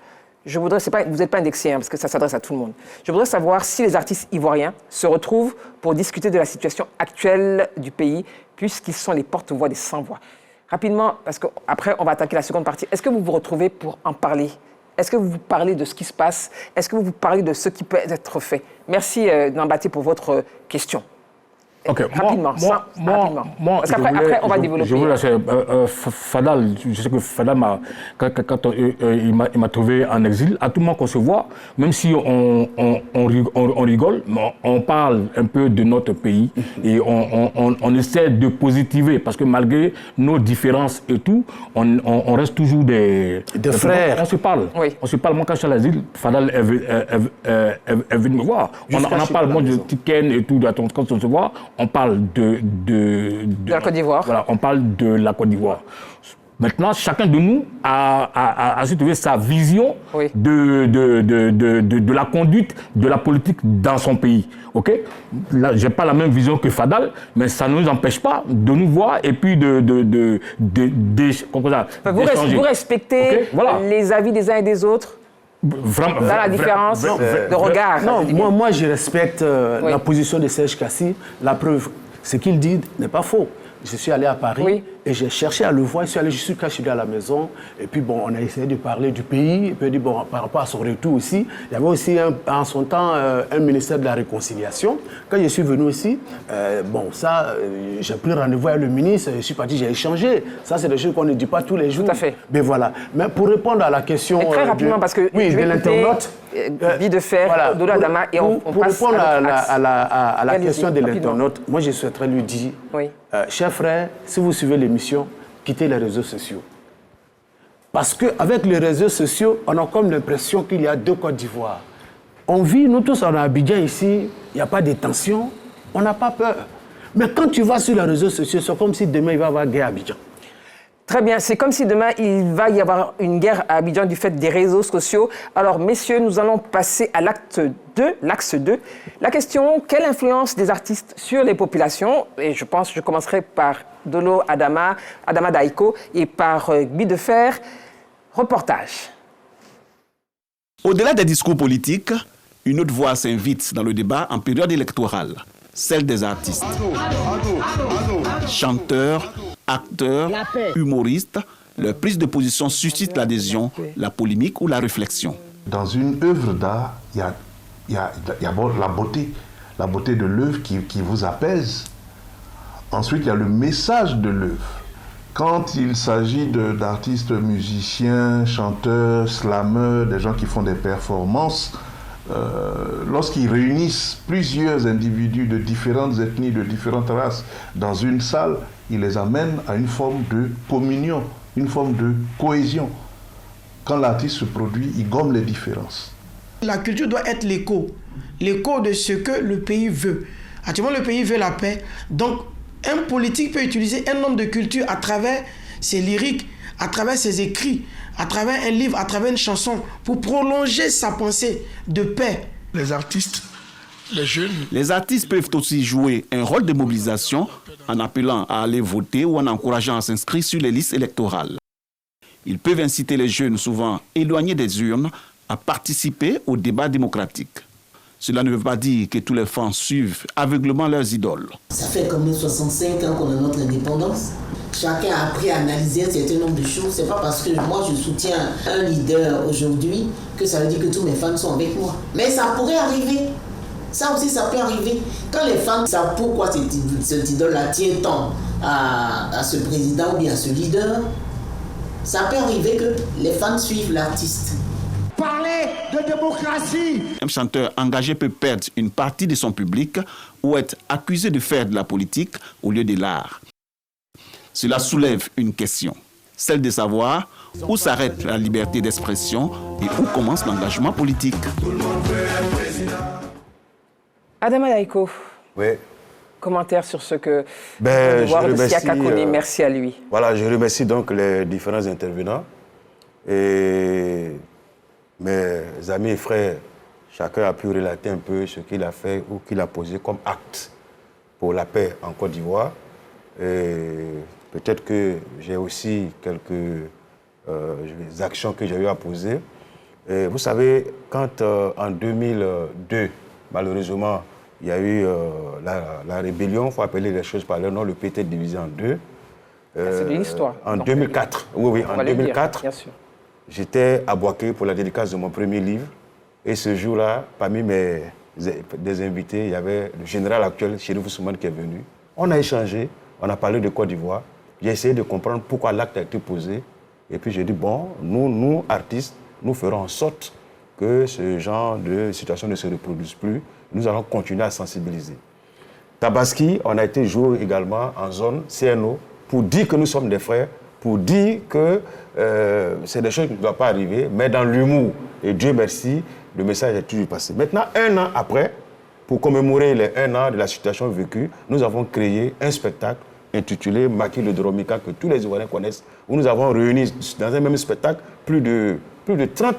Je voudrais, vous n'êtes pas indexé parce que ça s'adresse à tout le monde. Je voudrais savoir si les artistes ivoiriens se retrouvent pour discuter de la situation actuelle du pays puisqu'ils sont les porte-voix des sans-voix. Rapidement, parce qu'après, on va attaquer la seconde partie. Est-ce que vous vous retrouvez pour en parler? Est-ce que vous parlez de ce qui se passe? Est-ce que vous parlez de ce qui peut être fait? Merci, Nambaté, pour votre question. Ok, rapidement, rapidement. Parce qu'après, on va développer. Fadal, je sais que Fadal, quand il m'a trouvé en exil, à tout moment qu'on se voit, même si on rigole, on parle un peu de notre pays et on essaie de positiver, parce que malgré nos différences et tout, on reste toujours des frères. On se parle. Oui. On se parle. Moi, quand je suis à l'exil, Fadal est venu me voir. On en parle, moi, de Tiken et tout, quand on se voit. On parle de la Côte d'Ivoire. Voilà, on parle de la Côte d'Ivoire. Maintenant, chacun de nous a su trouver sa vision de la conduite de la politique dans son pays. Ok? Là, je n'ai pas la même vision que Fadal, mais ça ne nous empêche pas de nous voir et puis d'échanger. Vous respectez les avis des uns et des autres? Vraiment, dans la différence de regard. Non, moi je respecte la position de Serge Kassi. La preuve, ce qu'il dit n'est pas faux. Je suis allé à Paris et j'ai cherché à le voir. Je suis caché à la maison. Et puis, bon, on a essayé de parler du pays. Et puis, bon, par rapport à son retour aussi, il y avait aussi, en son temps, un ministère de la Réconciliation. Quand je suis venu ici, j'ai pris rendez-vous avec le ministre. Je suis parti, j'ai échangé. Ça, c'est des choses qu'on ne dit pas tous les jours. Tout à fait. Mais voilà. Mais pour répondre à la question... Et très rapidement, parce que de l'internaute... Vie de fer, Dodo Adama, et on pour passe répondre à la question de l'internaute, moi, je souhaiterais lui dire, cher frère, si vous suivez l'émission, quittez les réseaux sociaux. Parce qu'avec les réseaux sociaux, on a comme l'impression qu'il y a deux Côte d'Ivoire. On vit, nous tous, en Abidjan ici, il n'y a pas de tension, on n'a pas peur. Mais quand tu vas sur les réseaux sociaux, c'est comme si demain il va y avoir guerre à Abidjan. Très bien, c'est comme si demain il va y avoir une guerre à Abidjan du fait des réseaux sociaux. Alors messieurs, nous allons passer à l'axe 2. La question, quelle influence des artistes sur les populations? Et je pense que je commencerai par Dolo Adama Daiko et par Guy Defer. Reportage. Au-delà des discours politiques, une autre voix s'invite dans le débat en période électorale, celle des artistes. Chanteurs, acteurs, humoristes, leur prise de position suscite l'adhésion, la polémique ou la réflexion. Dans une œuvre d'art, il y a la beauté de l'œuvre qui vous apaise. Ensuite, il y a le message de l'œuvre. Quand il s'agit d'artistes musiciens, chanteurs, slameurs, des gens qui font des performances, lorsqu'ils réunissent plusieurs individus de différentes ethnies, de différentes races dans une salle, ils les amènent à une forme de communion, une forme de cohésion. Quand l'artiste se produit, il gomme les différences. La culture doit être l'écho de ce que le pays veut. Actuellement, le pays veut la paix. Donc, un politique peut utiliser un nombre de cultures à travers ses lyriques, à travers ses écrits, à travers un livre, à travers une chanson, pour prolonger sa pensée de paix. Les artistes, les jeunes... Les artistes peuvent aussi jouer un rôle de mobilisation en appelant à aller voter ou en encourageant à s'inscrire sur les listes électorales. Ils peuvent inciter les jeunes, souvent éloignés des urnes, à participer au débat démocratique. Cela ne veut pas dire que tous les fans suivent aveuglément leurs idoles. Ça fait quand même 65 ans qu'on a notre indépendance. Chacun a appris à analyser un certain nombre de choses. C'est pas parce que moi je soutiens un leader aujourd'hui que ça veut dire que tous mes fans sont avec moi. Mais ça pourrait arriver. Ça aussi, ça peut arriver. Quand les fans savent pourquoi cette idole-là tient tant à ce président ou bien à ce leader, ça peut arriver que les fans suivent l'artiste. Parler de démocratie. Un chanteur engagé peut perdre une partie de son public ou être accusé de faire de la politique au lieu de l'art. Cela soulève une question, celle de savoir où s'arrête la liberté d'expression et où commence l'engagement politique. Adama Daiko. Oui. Commentaire sur ce que je remercie, Siaka connaît. Merci à lui. Voilà, je remercie donc les différents intervenants. Et mes amis et frères, chacun a pu relater un peu ce qu'il a fait ou qu'il a posé comme acte pour la paix en Côte d'Ivoire. Peut-être que j'ai aussi quelques actions que j'ai eu à poser. Et vous savez, quand en 2002, malheureusement, il y a eu la rébellion, il faut appeler les choses par leur nom, le PT divisé en deux. C'est de l'histoire. En 2004, oui, en 2004, bien sûr. J'étais à Boaké pour la dédicace de mon premier livre. Et ce jour-là, parmi des invités, il y avait le général actuel, Chérif Ousmane, qui est venu. On a échangé, on a parlé de Côte d'Ivoire. J'ai essayé de comprendre pourquoi l'acte a été posé. Et puis j'ai dit, bon, nous, artistes, nous ferons en sorte que ce genre de situation ne se reproduise plus. Nous allons continuer à sensibiliser. Tabaski, on a été joué également en zone CNO pour dire que nous sommes des frères, pour dire que c'est des choses qui ne doivent pas arriver, mais dans l'humour. Et Dieu merci, le message est toujours passé. Maintenant, 1 an après, pour commémorer les 1 an de la situation vécue, nous avons créé un spectacle intitulé Maki le Dromika, que tous les Ivoiriens connaissent, où nous avons réuni dans un même spectacle plus de 30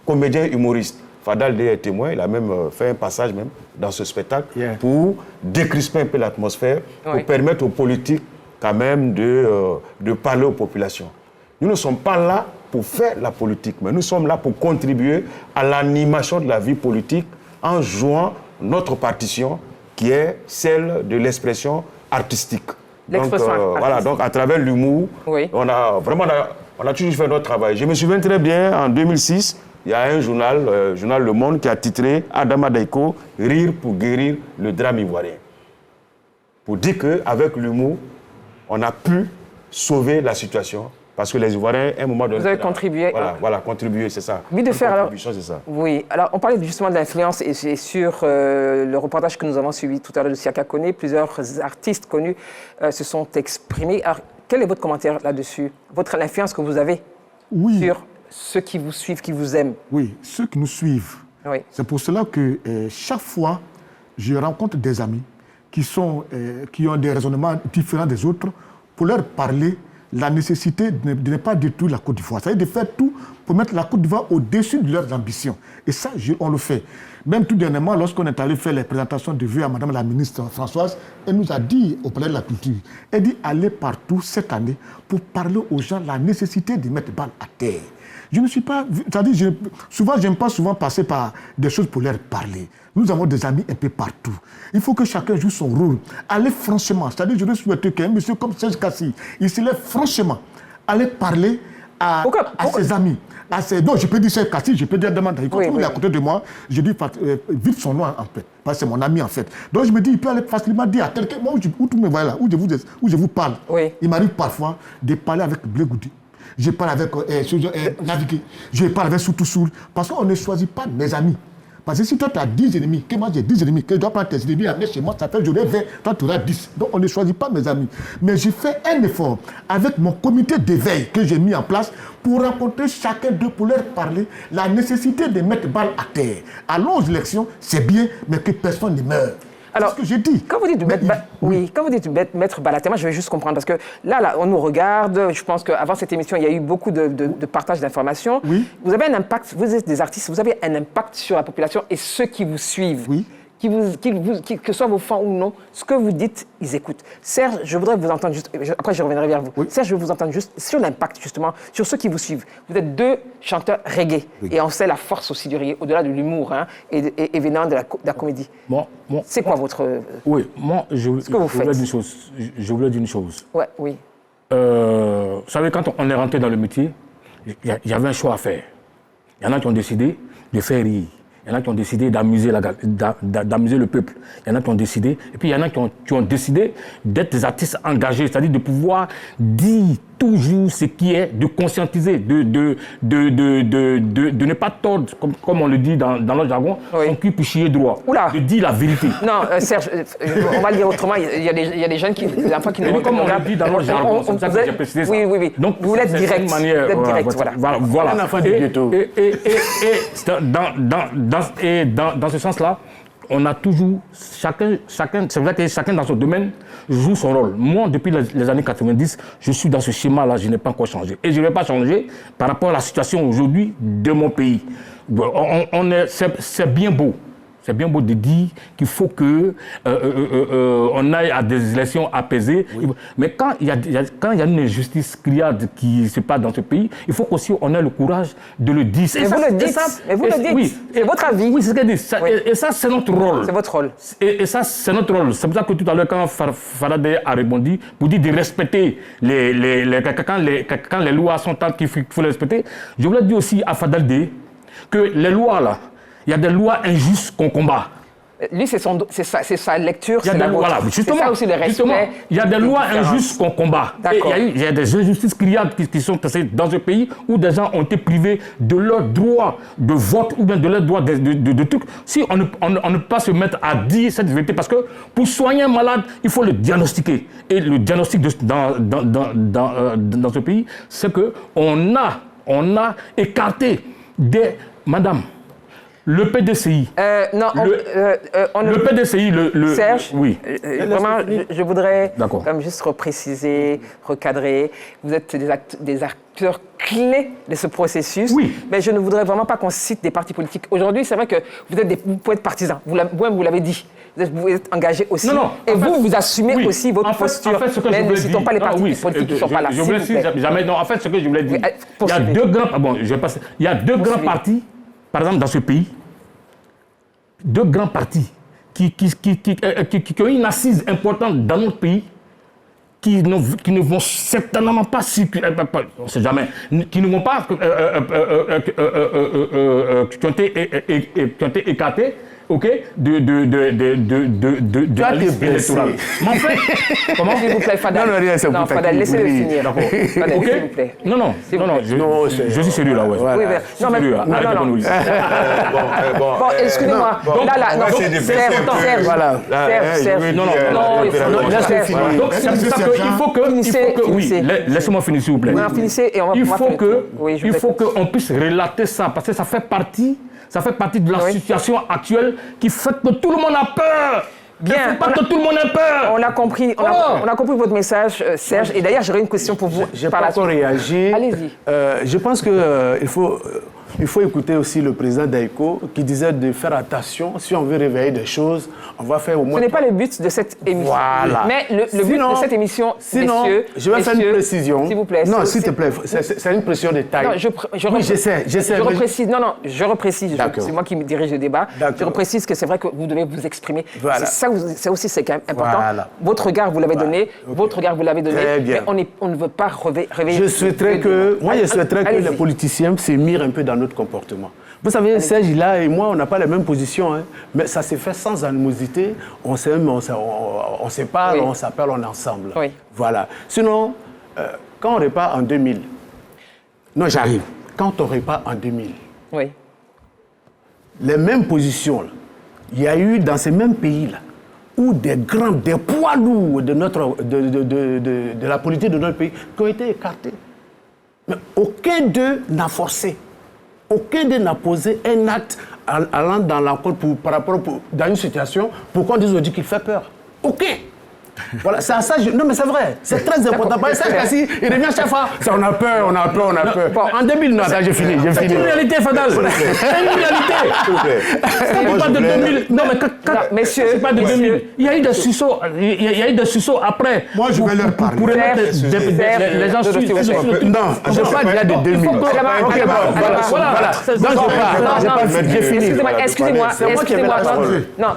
comédiens humoristes. Fadal est témoin, il a même fait un passage même dans ce spectacle pour décrisper un peu l'atmosphère, pour permettre aux politiques quand même de parler aux populations. Nous ne sommes pas là pour faire la politique, mais nous sommes là pour contribuer à l'animation de la vie politique en jouant notre partition qui est celle de l'expression artistique. Donc, voilà, donc à travers l'humour, on a toujours fait notre travail. Je me souviens très bien, en 2006, il y a un journal, journal Le Monde, qui a titré Adama Daiko, Rire pour guérir le drame ivoirien. Pour dire qu'avec l'humour, on a pu sauver la situation. Parce que les Ivoiriens, à un moment donné... Vous avez contribué. Voilà, contribuer, c'est ça. Guy Defer, alors, c'est ça. Oui, alors on parlait justement de l'influence et c'est sur le reportage que nous avons suivi tout à l'heure de Siaka Kone, plusieurs artistes connus se sont exprimés. Alors, quel est votre commentaire là-dessus? L'influence que vous avez? sur ceux qui vous suivent, qui vous aiment. Oui, ceux qui nous suivent. Oui. C'est pour cela que chaque fois, je rencontre des amis qui ont des raisonnements différents des autres pour leur parler la nécessité de ne pas détruire la Côte d'Ivoire. C'est-à-dire de faire tout pour mettre la Côte d'Ivoire au-dessus de leurs ambitions. Et ça, on le fait. Même tout dernièrement, lorsqu'on est allé faire les présentations de vœux à Madame la ministre Françoise, elle nous a dit au Palais de la Culture, elle dit allez partout cette année pour parler aux gens la nécessité de mettre balle à terre. Je ne suis pas... C'est-à-dire, souvent, je n'aime pas passer par des choses pour leur parler. Nous avons des amis un peu partout. Il faut que chacun joue son rôle. Allez franchement. C'est-à-dire, je ne souhaite qu'un monsieur comme Serge Kassi, il se lève franchement. Allez parler à ses amis. Donc, je peux dire Serge Kassi, je peux dire Demande. Quand il est à côté de moi, je dis vite son nom en fait. Parce que c'est mon ami en fait. Donc, je me dis, il peut aller facilement dire à quelqu'un, moi, où tu me vois là, où je vous parle. Oui. Il m'arrive parfois de parler avec Blé Goudi. Je parle avec Navigué, je parle avec Soutousoul, parce qu'on ne choisit pas mes amis. Parce que si toi tu as 10 ennemis, que moi j'ai 10 ennemis, que je dois prendre tes ennemis et amener chez moi, ça fait j'aurai 20, toi tu auras 10. Donc on ne choisit pas mes amis. Mais j'ai fait un effort avec mon comité d'éveil que j'ai mis en place pour rencontrer chacun d'eux, pour leur parler la nécessité de mettre balle à terre. Allons aux élections, c'est bien, mais que personne ne meure. Alors, c'est ce que j'ai dit. Quand vous dites mettre balle à terre, moi je vais juste comprendre, parce que là, on nous regarde, je pense qu'avant cette émission, il y a eu beaucoup de partage d'informations. Oui. Vous avez un impact, vous êtes des artistes, vous avez un impact sur la population et ceux qui vous suivent. Oui. Que ce soit vos fans ou non, ce que vous dites, ils écoutent. Serge, je voudrais vous entendre juste, après je reviendrai vers vous. Oui. Serge, je veux vous entendre juste sur l'impact, justement, sur ceux qui vous suivent. Vous êtes 2 chanteurs reggae, et on sait la force aussi du reggae, au-delà de l'humour et venant de la comédie. C'est quoi votre... Oui, moi, je voulais dire une chose. Ouais, oui. Vous savez, quand on est rentré dans le métier, il y avait un choix à faire. Il y en a qui ont décidé de faire rire. Il y en a qui ont décidé d'amuser le peuple. Il y en a qui ont décidé, et puis il y en a qui ont décidé d'être des artistes engagés, c'est-à-dire de pouvoir dire toujours ce qui est, de conscientiser, de ne pas tordre, comme on le dit dans notre jargon, son cul pour chier droit. Oula. De dire la vérité. Non, Serge, on va le dire autrement, il y a des jeunes qui nous regardent. Comme on le dit dans notre jargon, c'est ça que j'ai précisé ça. Oui. Donc vous êtes direct. Voilà. Un enfant du ghetto. Et dans ce sens-là, on a toujours, chacun, c'est vrai que chacun dans son domaine joue son rôle. Moi, depuis les années 90, je suis dans ce schéma-là, je n'ai pas encore changé. Et je ne vais pas changer par rapport à la situation aujourd'hui de mon pays. C'est bien beau. C'est bien beau de dire qu'il faut qu'on aille à des élections apaisées. Oui. Mais quand il y a une injustice criarde qui se passe dans ce pays, il faut qu'aussi on ait le courage de le dire. Mais vous le dites. Oui. C'est votre avis. Oui, c'est ce qu'elle dit. Et ça, c'est notre rôle. C'est votre rôle. Et ça, c'est notre rôle. C'est pour ça que tout à l'heure, quand Faradeh a répondu, pour dire de respecter quand les lois sont telles qu'il faut les respecter, je voulais dire aussi à Fadaldé que les lois, là, il y a des lois injustes qu'on combat. Lui, c'est sa lecture, c'est la vôtre. Voilà, justement, ça aussi le respect. Il y a des lois injustes qu'on combat. Il y a des injustices criardes qui sont passées dans ce pays où des gens ont été privés de leur droit de vote ou bien de leur droit de trucs. Si on ne peut pas se mettre à dire cette vérité, parce que pour soigner un malade, il faut le diagnostiquer. Et le diagnostic dans ce pays, c'est qu'on a écarté des... Madame, le PDCI. Le PDCI, Serge, oui. Vraiment, je voudrais juste repréciser, recadrer. Vous êtes des acteurs clés de ce processus. Oui. Mais je ne voudrais vraiment pas qu'on cite des partis politiques. Aujourd'hui, c'est vrai que vous pouvez être partisans. Vous-même, vous l'avez dit. Vous êtes engagé aussi. Non, et vous assumez aussi votre posture. Mais ne citons pas les partis politiques qui ne sont pas là. Je voulais jamais. Non, en fait, ce que je voulais dire. Il y a deux grands. Bon, je vais passer. Il y a deux grands partis. Par exemple, dans ce pays, 2 grands partis qui ont une assise importante dans notre pays, qui ne vont certainement pas circuler, on ne sait jamais, qui ne vont pas, qui ont été écartés, ok, de la liste électorale. Mais en fait, comment? S'il vous plaît, Fadal. Non, Fadal, laissez-le finir. Fadal, s'il vous plaît. Non, je suis sérieux là, ouais. Oui, non, mais non. Bon, excusez-moi. Là, Serge. Non, il faut que, oui, laissez-moi finir s'il vous plaît. Finissez et on va il faut qu'on puisse relater ça parce que ça fait partie de la situation actuelle qui fait que tout le monde a peur. Bien. Pas que tout le monde ait peur. On a compris votre message, Serge. Et d'ailleurs, j'aurais une question pour vous. J'ai pas encore réagi. Allez-y. Je pense qu'il faut écouter aussi le président d'AECO qui disait de faire attention. Si on veut réveiller des choses, on va faire au moins... Ce n'est pas le but de cette émission. Voilà. Mais le but de cette émission, messieurs... je vais faire une précision. S'il vous plaît. Non, s'il te plaît, c'est une précision de taille. Non, j'essaie. Je reprécise. C'est moi qui dirige le débat. Je reprécise que c'est vrai que vous devez vous exprimer. Voilà. Ça aussi, c'est quand même important. Voilà. Votre regard, vous l'avez donné. Votre regard, vous l'avez donné. Très bien. Mais on ne veut pas réveiller... Je souhaiterais que les politiciens s'émirent un peu dans notre comportement. Vous savez, Serge, là et moi, on n'a pas les mêmes positions, hein, mais ça s'est fait sans animosité. On s'aime, on se parle, on s'appelle, on est ensemble. Oui. Voilà. Sinon, quand on repart en 2000, non, j'arrive. Quand on repart en 2000, les mêmes positions, là, il y a eu dans ces mêmes pays-là, où des poids lourds de la politique de notre pays qui ont été écartés. Mais aucun d'eux n'a forcé. Aucun d'eux n'a posé un acte allant dans l'encontre dans une situation pour qu'on dise au dit qu'il fait peur. Aucun. Voilà, c'est à ça. Non, mais c'est vrai. C'est très important. Parce que il revient chaque fois. On a peur. Bon, en 2000, non, j'ai fini. C'est une réalité, Fadal. C'est une réalité. C'est pas de 2000. Non, mais messieurs, c'est pas de 2000. Il y a eu des suceaux après. Moi, je vais leur parler. Pour les gens suivent. Non, je parle déjà de 2000. Voilà. J'ai fini.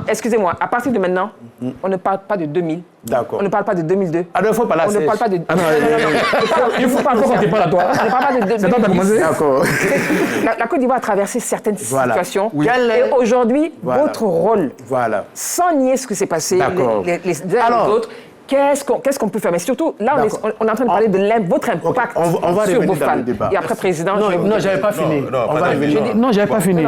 Excusez-moi. À partir de maintenant, on ne parle pas de 2000. D'accord. On ne parle pas de 2002. Ah non, il faut pas la On ne parle pas de... Il faut pas qu'on ne parle à toi. On ne parle pas de 2000. C'est toi qui as commencé. D'accord. La Côte d'Ivoire a traversé certaines situations. Oui. Et aujourd'hui, votre rôle, sans nier ce qui s'est passé, les uns et les autres, qu'est-ce qu'on peut faire? Mais surtout, là, on est en train de parler de votre impact sur vos fans. Et après, Président... Non, j'avais pas fini. On va revenir. Non, j'avais pas fini.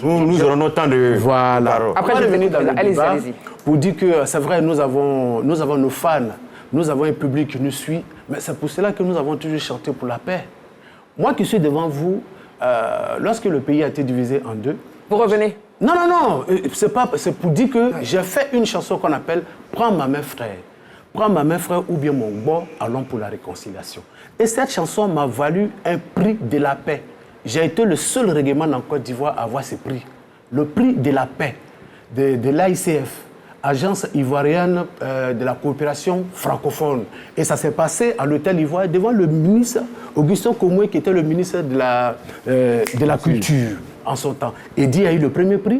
Nous aurons notre temps de... Voilà. Après, je vais revenir dans le débat. Allez-y. Pour dire que c'est vrai, nous avons nos fans, nous avons un public qui nous suit, mais c'est pour cela que nous avons toujours chanté pour la paix. Moi qui suis devant vous, lorsque le pays a été divisé en deux... Vous revenez? Non, c'est pour dire que j'ai fait une chanson qu'on appelle « Prends ma main frère ». Prends ma main frère ou bien mon bon, allons pour la réconciliation. Et cette chanson m'a valu un prix de la paix. J'ai été le seul règlement en Côte d'Ivoire à avoir ce prix. Le prix de la paix de l'AICF. Agence ivoirienne de la coopération francophone. Et ça s'est passé à l'hôtel Ivoire devant le ministre Augustin Komoué, qui était le ministre de la Culture en son temps. Edi a eu le premier prix,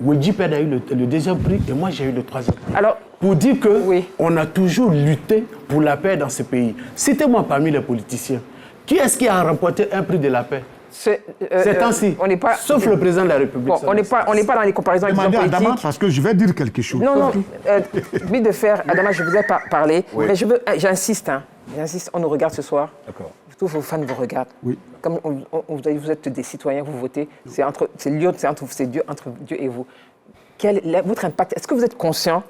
Wedji Ped a eu le deuxième prix, et moi j'ai eu le troisième prix. Alors, pour dire qu'on a toujours lutté pour la paix dans ce pays. Citez-moi parmi les politiciens, qui est-ce qui a remporté un prix de la paix? C'est ainsi, sauf le président de la République. Bon, on n'est pas dans les comparaisons avec les politiques. Adama, parce que je vais dire quelque chose. Non, vite de faire, Adama, je vous ai parlé, mais j'insiste, on nous regarde ce soir. D'accord. Tous vos fans vous regardent. Oui. Comme vous êtes des citoyens, vous votez, c'est entre Dieu et vous. Quel est votre impact? Est-ce que vous êtes conscient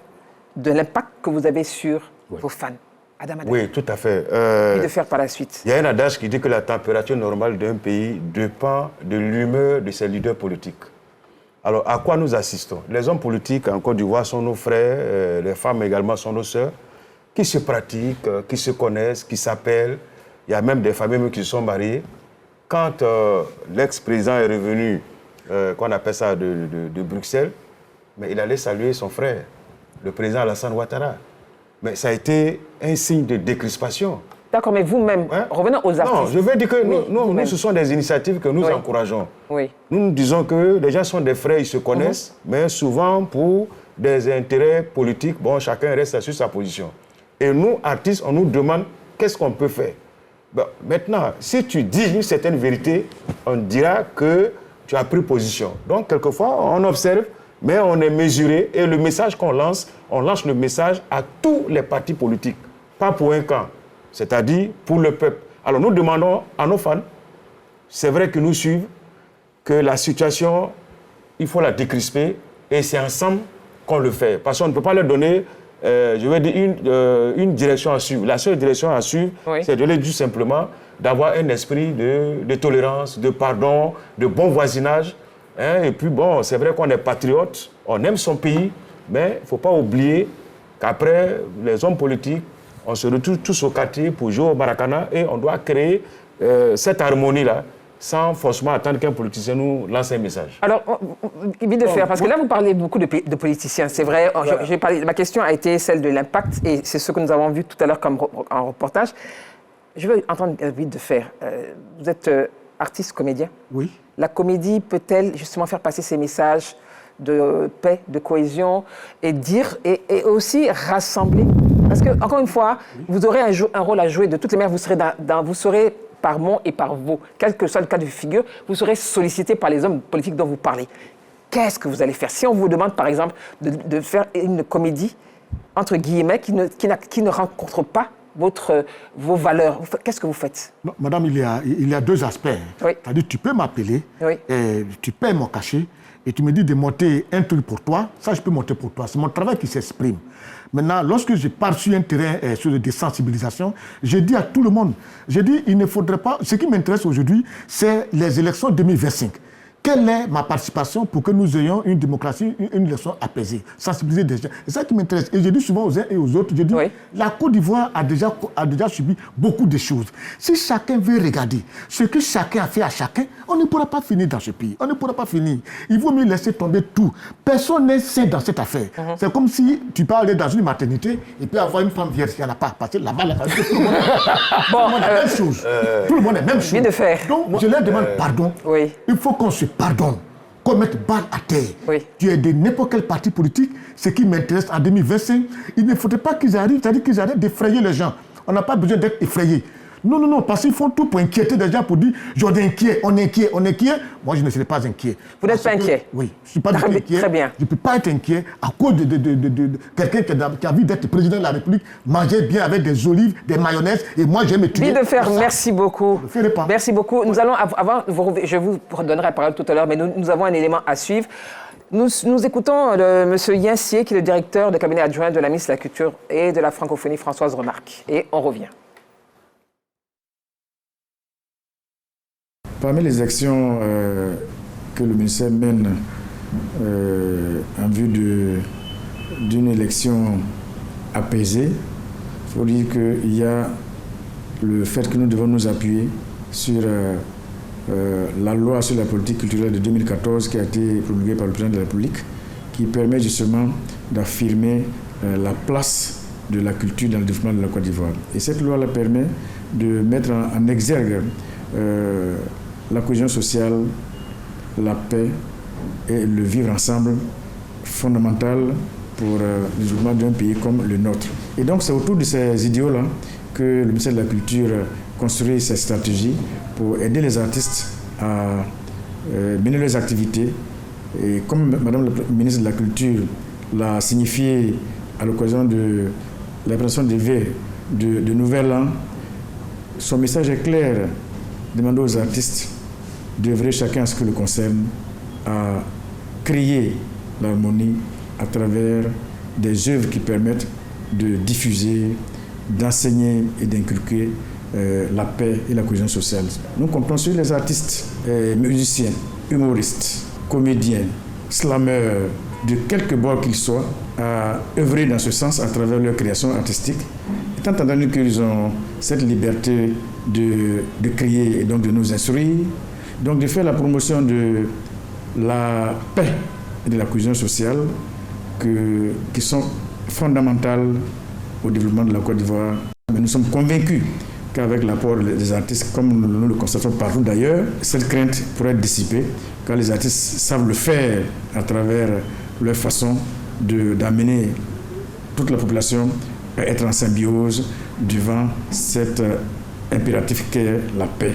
de l'impact que vous avez sur vos fans? Adama. Oui, tout à fait. Et de faire par la suite. Il y a un adage qui dit que la température normale d'un pays dépend de l'humeur de ses leaders politiques. Alors, à quoi nous assistons? Les hommes politiques en Côte d'Ivoire sont nos frères, les femmes également sont nos sœurs, qui se pratiquent, qui se connaissent, qui s'appellent. Il y a même des familles qui se sont mariées. Quand l'ex-président est revenu, qu'on appelle ça de Bruxelles, mais il allait saluer son frère, le président Alassane Ouattara. Mais ça a été un signe de décrispation. D'accord, mais vous-même, revenons aux artistes. Non, je veux dire que nous, ce sont des initiatives que nous encourageons. Oui. Nous disons que les gens sont des frères, ils se connaissent, mais souvent pour des intérêts politiques, bon, chacun reste sur sa position. Et nous, artistes, on nous demande qu'est-ce qu'on peut faire. Ben, maintenant, si tu dis une certaine vérité, on dira que tu as pris position. Donc, quelquefois, on observe, mais on est mesuré. Et le message qu'on lance, on lance le message à tous les partis politiques. Pas pour un camp, c'est-à-dire pour le peuple. Alors, nous demandons à nos fans, c'est vrai que nous suivent, que la situation, il faut la décrisper. Et c'est ensemble qu'on le fait. Parce qu'on ne peut pas leur donner, je vais dire, une direction à suivre. La seule direction à suivre, c'est de leur dire simplement d'avoir un esprit de tolérance, de pardon, de bon voisinage. Hein. Et puis bon, c'est vrai qu'on est patriote, on aime son pays, mais il ne faut pas oublier qu'après, les hommes politiques, on se retrouve tous au quartier pour jouer au Maracana et on doit créer cette harmonie-là, sans forcément attendre qu'un politicien nous lance un message. Alors, vite de faire, parce que là, vous parlez beaucoup de politiciens, c'est vrai. Ma question a été celle de l'impact, et c'est ce que nous avons vu tout à l'heure comme en reportage. Je veux entendre vite de faire. Vous êtes artiste, comédien. Oui. La comédie peut-elle justement faire passer ces messages de paix, de cohésion, et dire, et aussi rassembler? Parce que, encore une fois, vous aurez un rôle à jouer. De toutes les manières, vous serez par mot et par vous, quel que soit le cas de figure, vous serez sollicité par les hommes politiques dont vous parlez. Qu'est-ce que vous allez faire? Si on vous demande, par exemple, de faire une comédie, entre guillemets, qui ne rencontre pas vos valeurs, qu'est-ce que vous faites? Non, madame, il y a deux aspects. Oui. C'est-à-dire, tu peux m'appeler, et tu paies mon cachet, et tu me dis de monter un truc pour toi, ça, je peux monter pour toi. C'est mon travail qui s'exprime. Maintenant, lorsque je pars sur un terrain sur des sensibilisations, je dis à tout le monde, je dis, il ne faudrait pas... Ce qui m'intéresse aujourd'hui, c'est les élections 2025. Quelle est ma participation pour que nous ayons une démocratie, une élection apaisée, sensibiliser des gens? C'est ça qui m'intéresse. Et je dis souvent aux uns et aux autres, je dis, la Côte d'Ivoire a déjà subi beaucoup de choses. Si chacun veut regarder ce que chacun a fait à chacun, on ne pourra pas finir dans ce pays. On ne pourra pas finir. Il vaut mieux laisser tomber tout. Personne n'est sain dans cette affaire. C'est comme si tu peux aller dans une maternité et puis avoir une femme vierge. Il n'y en a pas. Parce que là-bas, tout le monde est la même chose. Tout le monde est la même chose. De faire. Donc, je leur demande pardon. Il faut qu'on se pardonne, qu'on mette balle à terre. Tu es de n'importe quel parti politique, ce qui m'intéresse en 2025, il ne faudrait pas qu'ils arrivent, c'est-à-dire qu'ils arrêtent d'effrayer les gens. On n'a pas besoin d'être effrayés. Non, parce qu'ils font tout pour inquiéter des gens, pour dire, on est inquiet. Moi, je ne serai pas inquiet. Vous n'êtes pas inquiet? Oui, je ne suis pas inquiet. Très bien. Je ne peux pas être inquiet à cause de quelqu'un qui a envie d'être président de la République, manger bien avec des olives, des mayonnaises, et moi, j'aime tuer. Vite de faire, merci beaucoup. Ne ferez pas. Merci beaucoup. Nous allons, je vous redonnerai la parole tout à l'heure, mais nous avons un élément à suivre. Nous écoutons M. Yincier, qui est le directeur de cabinet adjoint de la ministre de la Culture et de la Francophonie, Françoise Remarque. Et on revient. Parmi les actions que le ministère mène en vue d'une élection apaisée, il faut dire qu'il y a le fait que nous devons nous appuyer sur la loi sur la politique culturelle de 2014 qui a été promulguée par le président de la République, qui permet justement d'affirmer la place de la culture dans le développement de la Côte d'Ivoire. Et cette loi permet de mettre en exergue la cohésion sociale, la paix et le vivre ensemble fondamental pour le développement d'un pays comme le nôtre. Et donc c'est autour de ces idéaux-là que le ministère de la Culture construit cette stratégie pour aider les artistes à mener leurs activités. Et comme Madame la ministre de la Culture l'a signifié à l'occasion de la présentation des vœux de Nouvel An, son message est clair. Demander aux artistes d'œuvrer chacun à ce qui le concerne, à créer l'harmonie à travers des œuvres qui permettent de diffuser, d'enseigner et d'inculquer la paix et la cohésion sociale. Nous comptons sur les artistes, musiciens, humoristes, comédiens, slameurs, de quelque bord qu'ils soient, à œuvrer dans ce sens à travers leur création artistique, étant entendu qu'ils ont cette liberté de créer et donc de nous instruire, donc de faire la promotion de la paix et de la cohésion sociale qui sont fondamentales au développement de la Côte d'Ivoire. Mais nous sommes convaincus qu'avec l'apport des artistes, comme nous le constatons partout d'ailleurs, cette crainte pourrait être dissipée, car les artistes savent le faire à travers leur façon d'amener toute la population à être en symbiose devant cet impératif qu'est la paix.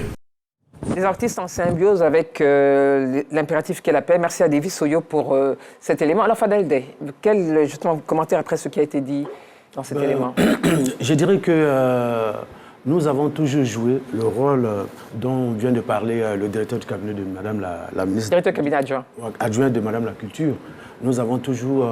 Les artistes en symbiose avec l'impératif qu'est la paix. Merci à Davis Soyo pour cet élément. Alors Fadel Dey, quel justement commentaire après ce qui a été dit dans cet élément? Je dirais que nous avons toujours joué le rôle dont vient de parler le directeur du cabinet de Madame la ministre. Directeur du cabinet adjoint. Adjoint de Madame la Culture. Nous avons toujours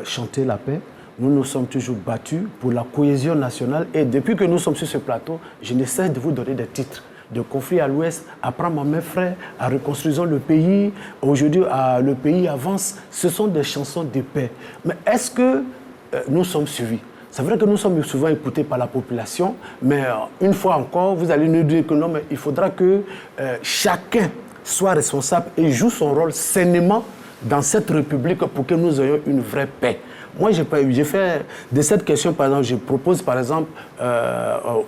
chanté la paix. Nous nous sommes toujours battus pour la cohésion nationale. Et depuis que nous sommes sur ce plateau, je ne cesse de vous donner des titres. De conflit à l'ouest, à prendre ma main frère, à reconstruisons le pays. Aujourd'hui, le pays avance. Ce sont des chansons de paix. Mais est-ce que nous sommes suivis? C'est vrai que nous sommes souvent écoutés par la population, mais une fois encore, vous allez nous dire que non, mais il faudra que chacun soit responsable et joue son rôle sainement dans cette République pour que nous ayons une vraie paix. Moi, j'ai fait de cette question, par exemple, je propose par exemple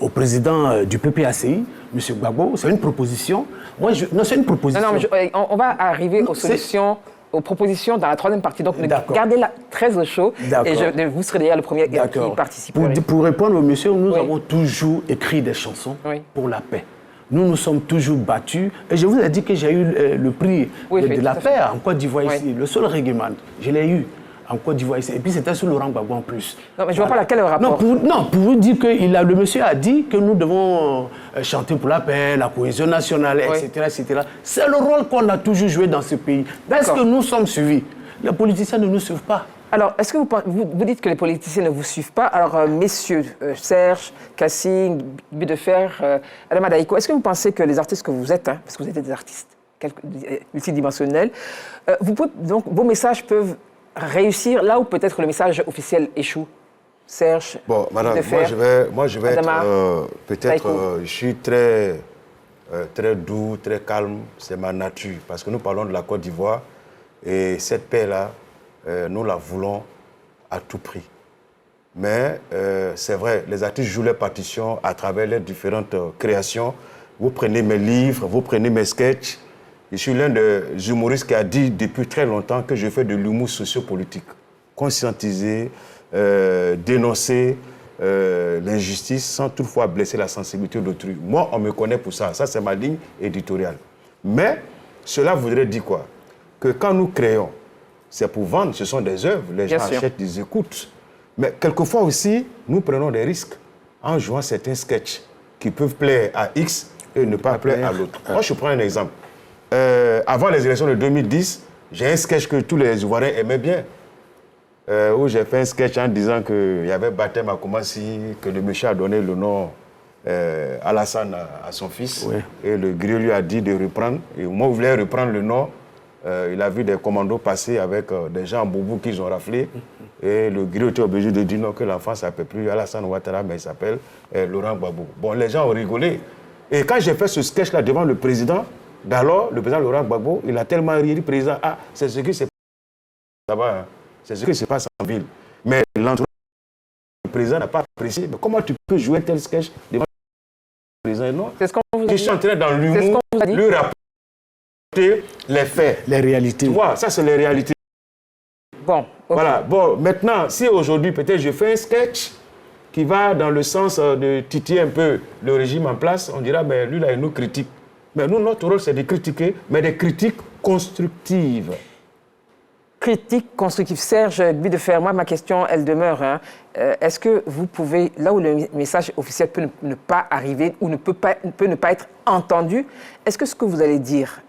au président du PPACI, M. Gbagbo, c'est une proposition. Non, c'est une proposition. Non, mais on va arriver aux solutions, aux propositions dans la troisième partie. Donc, gardez-la très au chaud et vous serez d'ailleurs le premier qui participerait. Pour répondre au monsieur, nous avons toujours écrit des chansons pour la paix. Nous nous sommes toujours battus. Et je vous ai dit que j'ai eu le prix de la paix en Côte d'Ivoire ici. Le seul reggaeman, je l'ai eu en Côte d'Ivoire ici. Et puis c'était sur Laurent Gbagbo en plus. Non, mais je ne vois pas laquelle rapport. Pour vous dire que le monsieur a dit que nous devons chanter pour la paix, la cohésion nationale, etc., etc. C'est le rôle qu'on a toujours joué dans ce pays. Est-ce que nous sommes suivis? Les politiciens ne nous suivent pas. Alors, est-ce que vous dites que les politiciens ne vous suivent pas? Alors, messieurs, Serge, Cassim, Budefer, Adama Daïko, est-ce que vous pensez que les artistes que vous êtes, parce que vous êtes des artistes multidimensionnels, donc vos messages peuvent réussir là où peut-être le message officiel échoue? Serge, bon, madame, Budefer, moi je vais Adama, être peut-être, je suis très doux, très calme, c'est ma nature, parce que nous parlons de la Côte d'Ivoire et cette paix-là, nous la voulons à tout prix. Mais c'est vrai, les artistes jouent leurs partitions à travers les différentes créations. Vous prenez mes livres, vous prenez mes sketchs. Je suis l'un des humoristes qui a dit depuis très longtemps que je fais de l'humour sociopolitique. Conscientiser, dénoncer l'injustice sans toutefois blesser la sensibilité d'autrui. Moi, on me connaît pour ça. Ça, c'est ma ligne éditoriale. Mais cela voudrait dire quoi? Que quand nous créons, c'est pour vendre, ce sont des œuvres, les gens achètent, ils écoutent. Mais quelquefois aussi, nous prenons des risques en jouant certains sketchs qui peuvent plaire à X et ne pas plaire à l'autre. Moi, je prends un exemple. Avant les élections de 2010, j'ai un sketch que tous les Ivoiriens aimaient bien, où j'ai fait un sketch en disant qu'il y avait baptême à Koumassi, que le monsieur a donné le nom Alassane à son fils, et le griot lui a dit de reprendre. Et moi, je voulais reprendre le nom. Il a vu des commandos passer avec des gens en boubou qu'ils ont raflé. Et le griot était obligé de dire non, que l'enfant ne s'appelle plus Alassane Ouattara, mais il s'appelle Laurent Gbagbo. Bon, les gens ont rigolé. Et quand j'ai fait ce sketch-là devant le président, d'alors, le président Laurent Gbagbo, il a tellement ri, le président, c'est ce qui se passe là-bas, c'est ce qui se passe en ville. Mais l'entourage du président n'a pas apprécié. Mais comment tu peux jouer tel sketch devant le président? Non, c'est ce qu'on vous a dit. Je suis entré dans l'humour, lui rapporter les faits. Les réalités. Tu vois, ça c'est les réalités. Bon, voilà. Bon, maintenant, si aujourd'hui, peut-être je fais un sketch qui va dans le sens de titiller un peu le régime en place, on dira, mais lui là, il nous critique. Mais nous, notre rôle, c'est de critiquer, mais des critiques constructives. Critique constructive. Serge Budefer, moi, ma question, elle demeure. Est-ce que vous pouvez, là où le message officiel peut ne pas arriver ou peut ne pas être entendu, est-ce que ce que vous allez dire,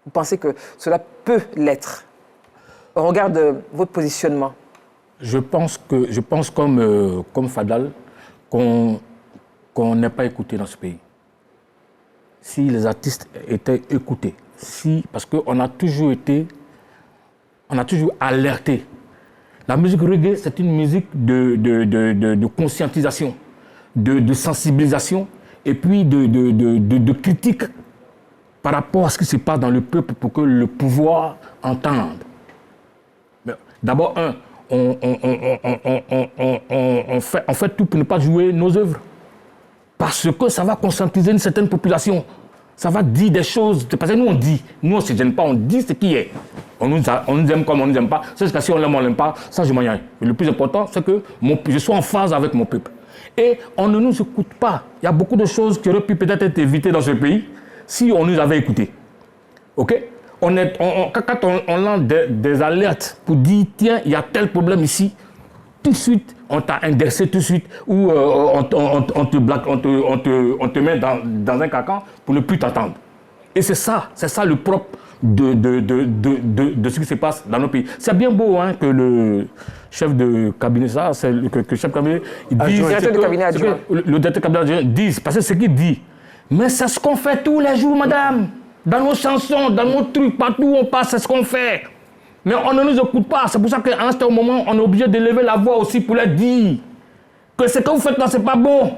vous pensez que cela peut l'être au regard de votre positionnement? Je pense comme Fadal qu'on n'est pas écouté dans ce pays. Si les artistes étaient écoutés, parce qu'on a toujours alerté. La musique reggae, c'est une musique de conscientisation, de sensibilisation et puis de critique par rapport à ce qui se passe dans le peuple pour que le pouvoir entende. D'abord, on fait tout pour ne pas jouer nos œuvres. Parce que ça va conscientiser une certaine population. Ça va dire des choses. Parce que nous, on dit. Nous, on ne se gêne pas. On dit ce qui est. On nous aime comme on ne nous aime pas. C'est que si on l'aime ou on ne l'aime pas, ça, je m'en aille. Le plus important, c'est que je sois en phase avec mon peuple. Et on ne nous écoute pas. Il y a beaucoup de choses qui auraient pu peut-être être évitées dans ce pays si on nous avait écoutés, ok, quand on lance des alertes pour dire, tiens, il y a tel problème ici, tout de suite, on t'a indexé tout de suite, ou on te met dans un carcan pour ne plus t'entendre. Et c'est ça le propre de ce qui se passe dans nos pays. C'est bien beau hein, que le chef de cabinet, que le chef de cabinet, il dise, le directeur de cabinet dise, parce que c'est ce qu'il dit. Mais c'est ce qu'on fait tous les jours, madame. Dans nos chansons, dans nos trucs, partout où on passe, c'est ce qu'on fait. Mais on ne nous écoute pas. C'est pour ça qu'à un certain moment, on est obligé de lever la voix aussi pour leur dire que ce que vous faites là, c'est pas bon.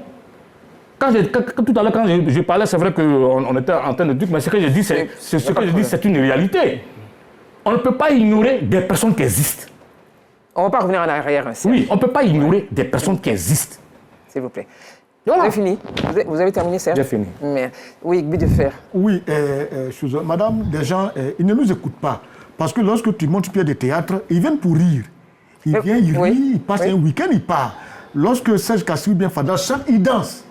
Tout à l'heure, quand je parlais, c'est vrai qu'on était en train de dire, mais ce que je dis, c'est une réalité. On ne peut pas ignorer des personnes qui existent. On ne va pas revenir en arrière. Oui, on ne peut pas ignorer des personnes qui existent. S'il vous plaît. Voilà. Vous avez fini. Vous avez terminé, Serge? J'ai fini. Mais, oui, but de faire. Oui, madame, des gens, ils ne nous écoutent pas. Parce que lorsque tu montes pied de théâtre, ils viennent pour rire. Ils viennent, ils rient, ils passent un week-end, ils partent. Lorsque Serge Kassoubi bien Fada chante, il danse.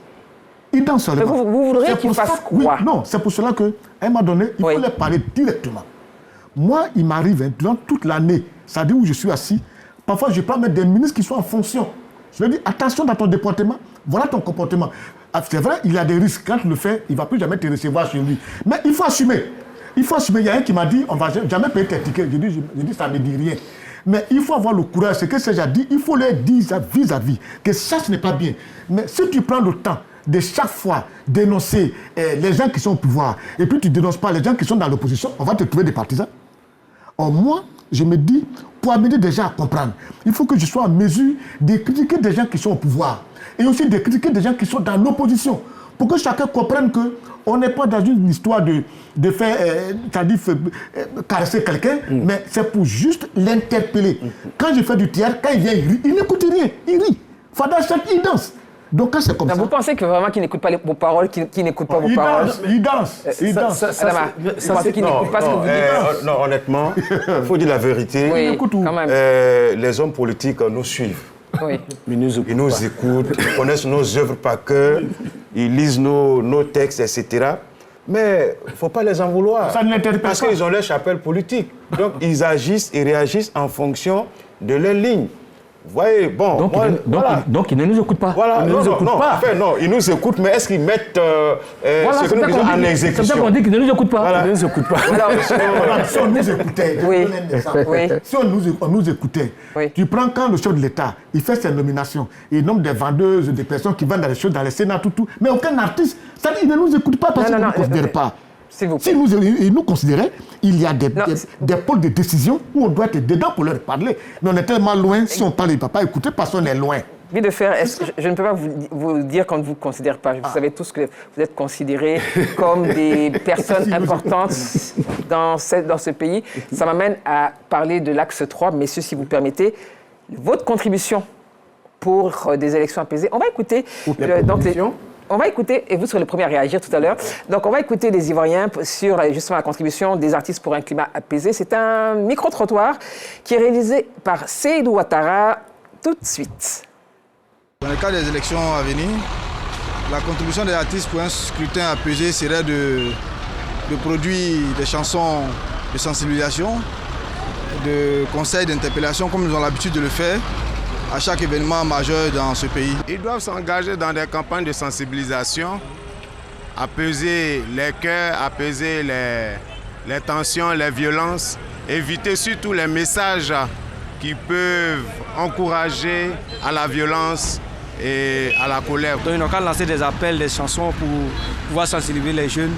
Il danse seulement. Vous voudriez qu'il fasse quoi? Oui, non, c'est pour cela qu'à un moment donné, il faut leur parler directement. Moi, il m'arrive, durant toute l'année, c'est-à-dire où je suis assis, parfois je peux mettre des ministres qui sont en fonction. Je leur dis, attention dans ton déportement, voilà ton comportement. C'est vrai, il y a des risques. Quand tu le fais, il ne va plus jamais te recevoir chez lui. Mais il faut assumer. Il faut assumer. Il y a un qui m'a dit, on ne va jamais payer tes tickets. Je dis, ça ne me dit rien. Mais il faut avoir le courage. Ce que Serge a dit, il faut leur dire vis-à-vis que ça, ce n'est pas bien. Mais si tu prends le temps de chaque fois dénoncer les gens qui sont au pouvoir, et puis tu ne dénonces pas les gens qui sont dans l'opposition, on va te trouver des partisans. Or, moi, je me dis, pour amener des gens à comprendre, il faut que je sois en mesure de critiquer des gens qui sont au pouvoir et aussi de critiquer des gens qui sont dans l'opposition, pour que chacun comprenne qu'on n'est pas dans une histoire de faire, caresser quelqu'un, mais c'est pour juste l'interpeller. Quand je fais du théâtre, quand il vient, il rit, il n'écoute rien, il rit. Fada chante, il danse. Donc quand c'est comme ça... Vous pensez que vraiment qu'il n'écoute pas vos paroles, qu'il n'écoute pas vos paroles? Il danse. Vous pensez qu'il n'écoute pas ce que vous dites? Non, honnêtement, il faut dire la vérité. Oui, quand même. Les hommes politiques nous suivent. Oui. Ils nous écoutent, ils connaissent nos œuvres par cœur, ils lisent nos textes, etc. Mais il ne faut pas les en vouloir. Ça ne l'intéresse pas. Parce qu'ils ont leur chapelle politique. Donc ils agissent et réagissent en fonction de leur ligne. Vous voyez, bon... Donc ils ne nous écoutent pas. Voilà, ils ne nous écoutent pas. Enfin, non, ils nous écoutent, mais est-ce qu'ils mettent ce que nous disons en exécution? C'est ça qu'on dit qu'ils ne nous écoutent pas. Voilà. Ils ne nous écoutent pas. Si on nous écoutait, si on nous écoutait, tu prends quand le chef de l'État, il fait ses nominations, il nomme des vendeuses, des personnes qui vendent des choses dans les Sénats, tout, mais aucun artiste, c'est-à-dire il ne nous écoute pas parce qu'il ne nous considère pas. Si nous considérait, il y a des pôles de décision où on doit être dedans pour leur parler. Mais on est tellement loin, si on parle, il ne va pas écouter parce qu'on est loin. Vie de fer, je ne peux pas vous dire qu'on ne vous considère pas. Vous savez tous que vous êtes considérés comme des personnes importantes dans ce pays. Ça m'amène à parler de l'axe 3. Messieurs, si vous permettez, votre contribution pour des élections apaisées. On va écouter... On va écouter, et vous serez le premier à réagir tout à l'heure, donc on va écouter les Ivoiriens sur justement la contribution des artistes pour un climat apaisé. C'est un micro-trottoir qui est réalisé par Seydou Ouattara tout de suite. Dans le cas des élections à venir, la contribution des artistes pour un scrutin apaisé serait de produire des chansons de sensibilisation, de conseils d'interpellation comme nous avons l'habitude de le faire à chaque événement majeur dans ce pays. Ils doivent s'engager dans des campagnes de sensibilisation, apaiser les cœurs, apaiser les tensions, les violences, éviter surtout les messages qui peuvent encourager à la violence et à la colère. Donc ils n'ont qu'à lancer des appels, des chansons pour pouvoir sensibiliser les jeunes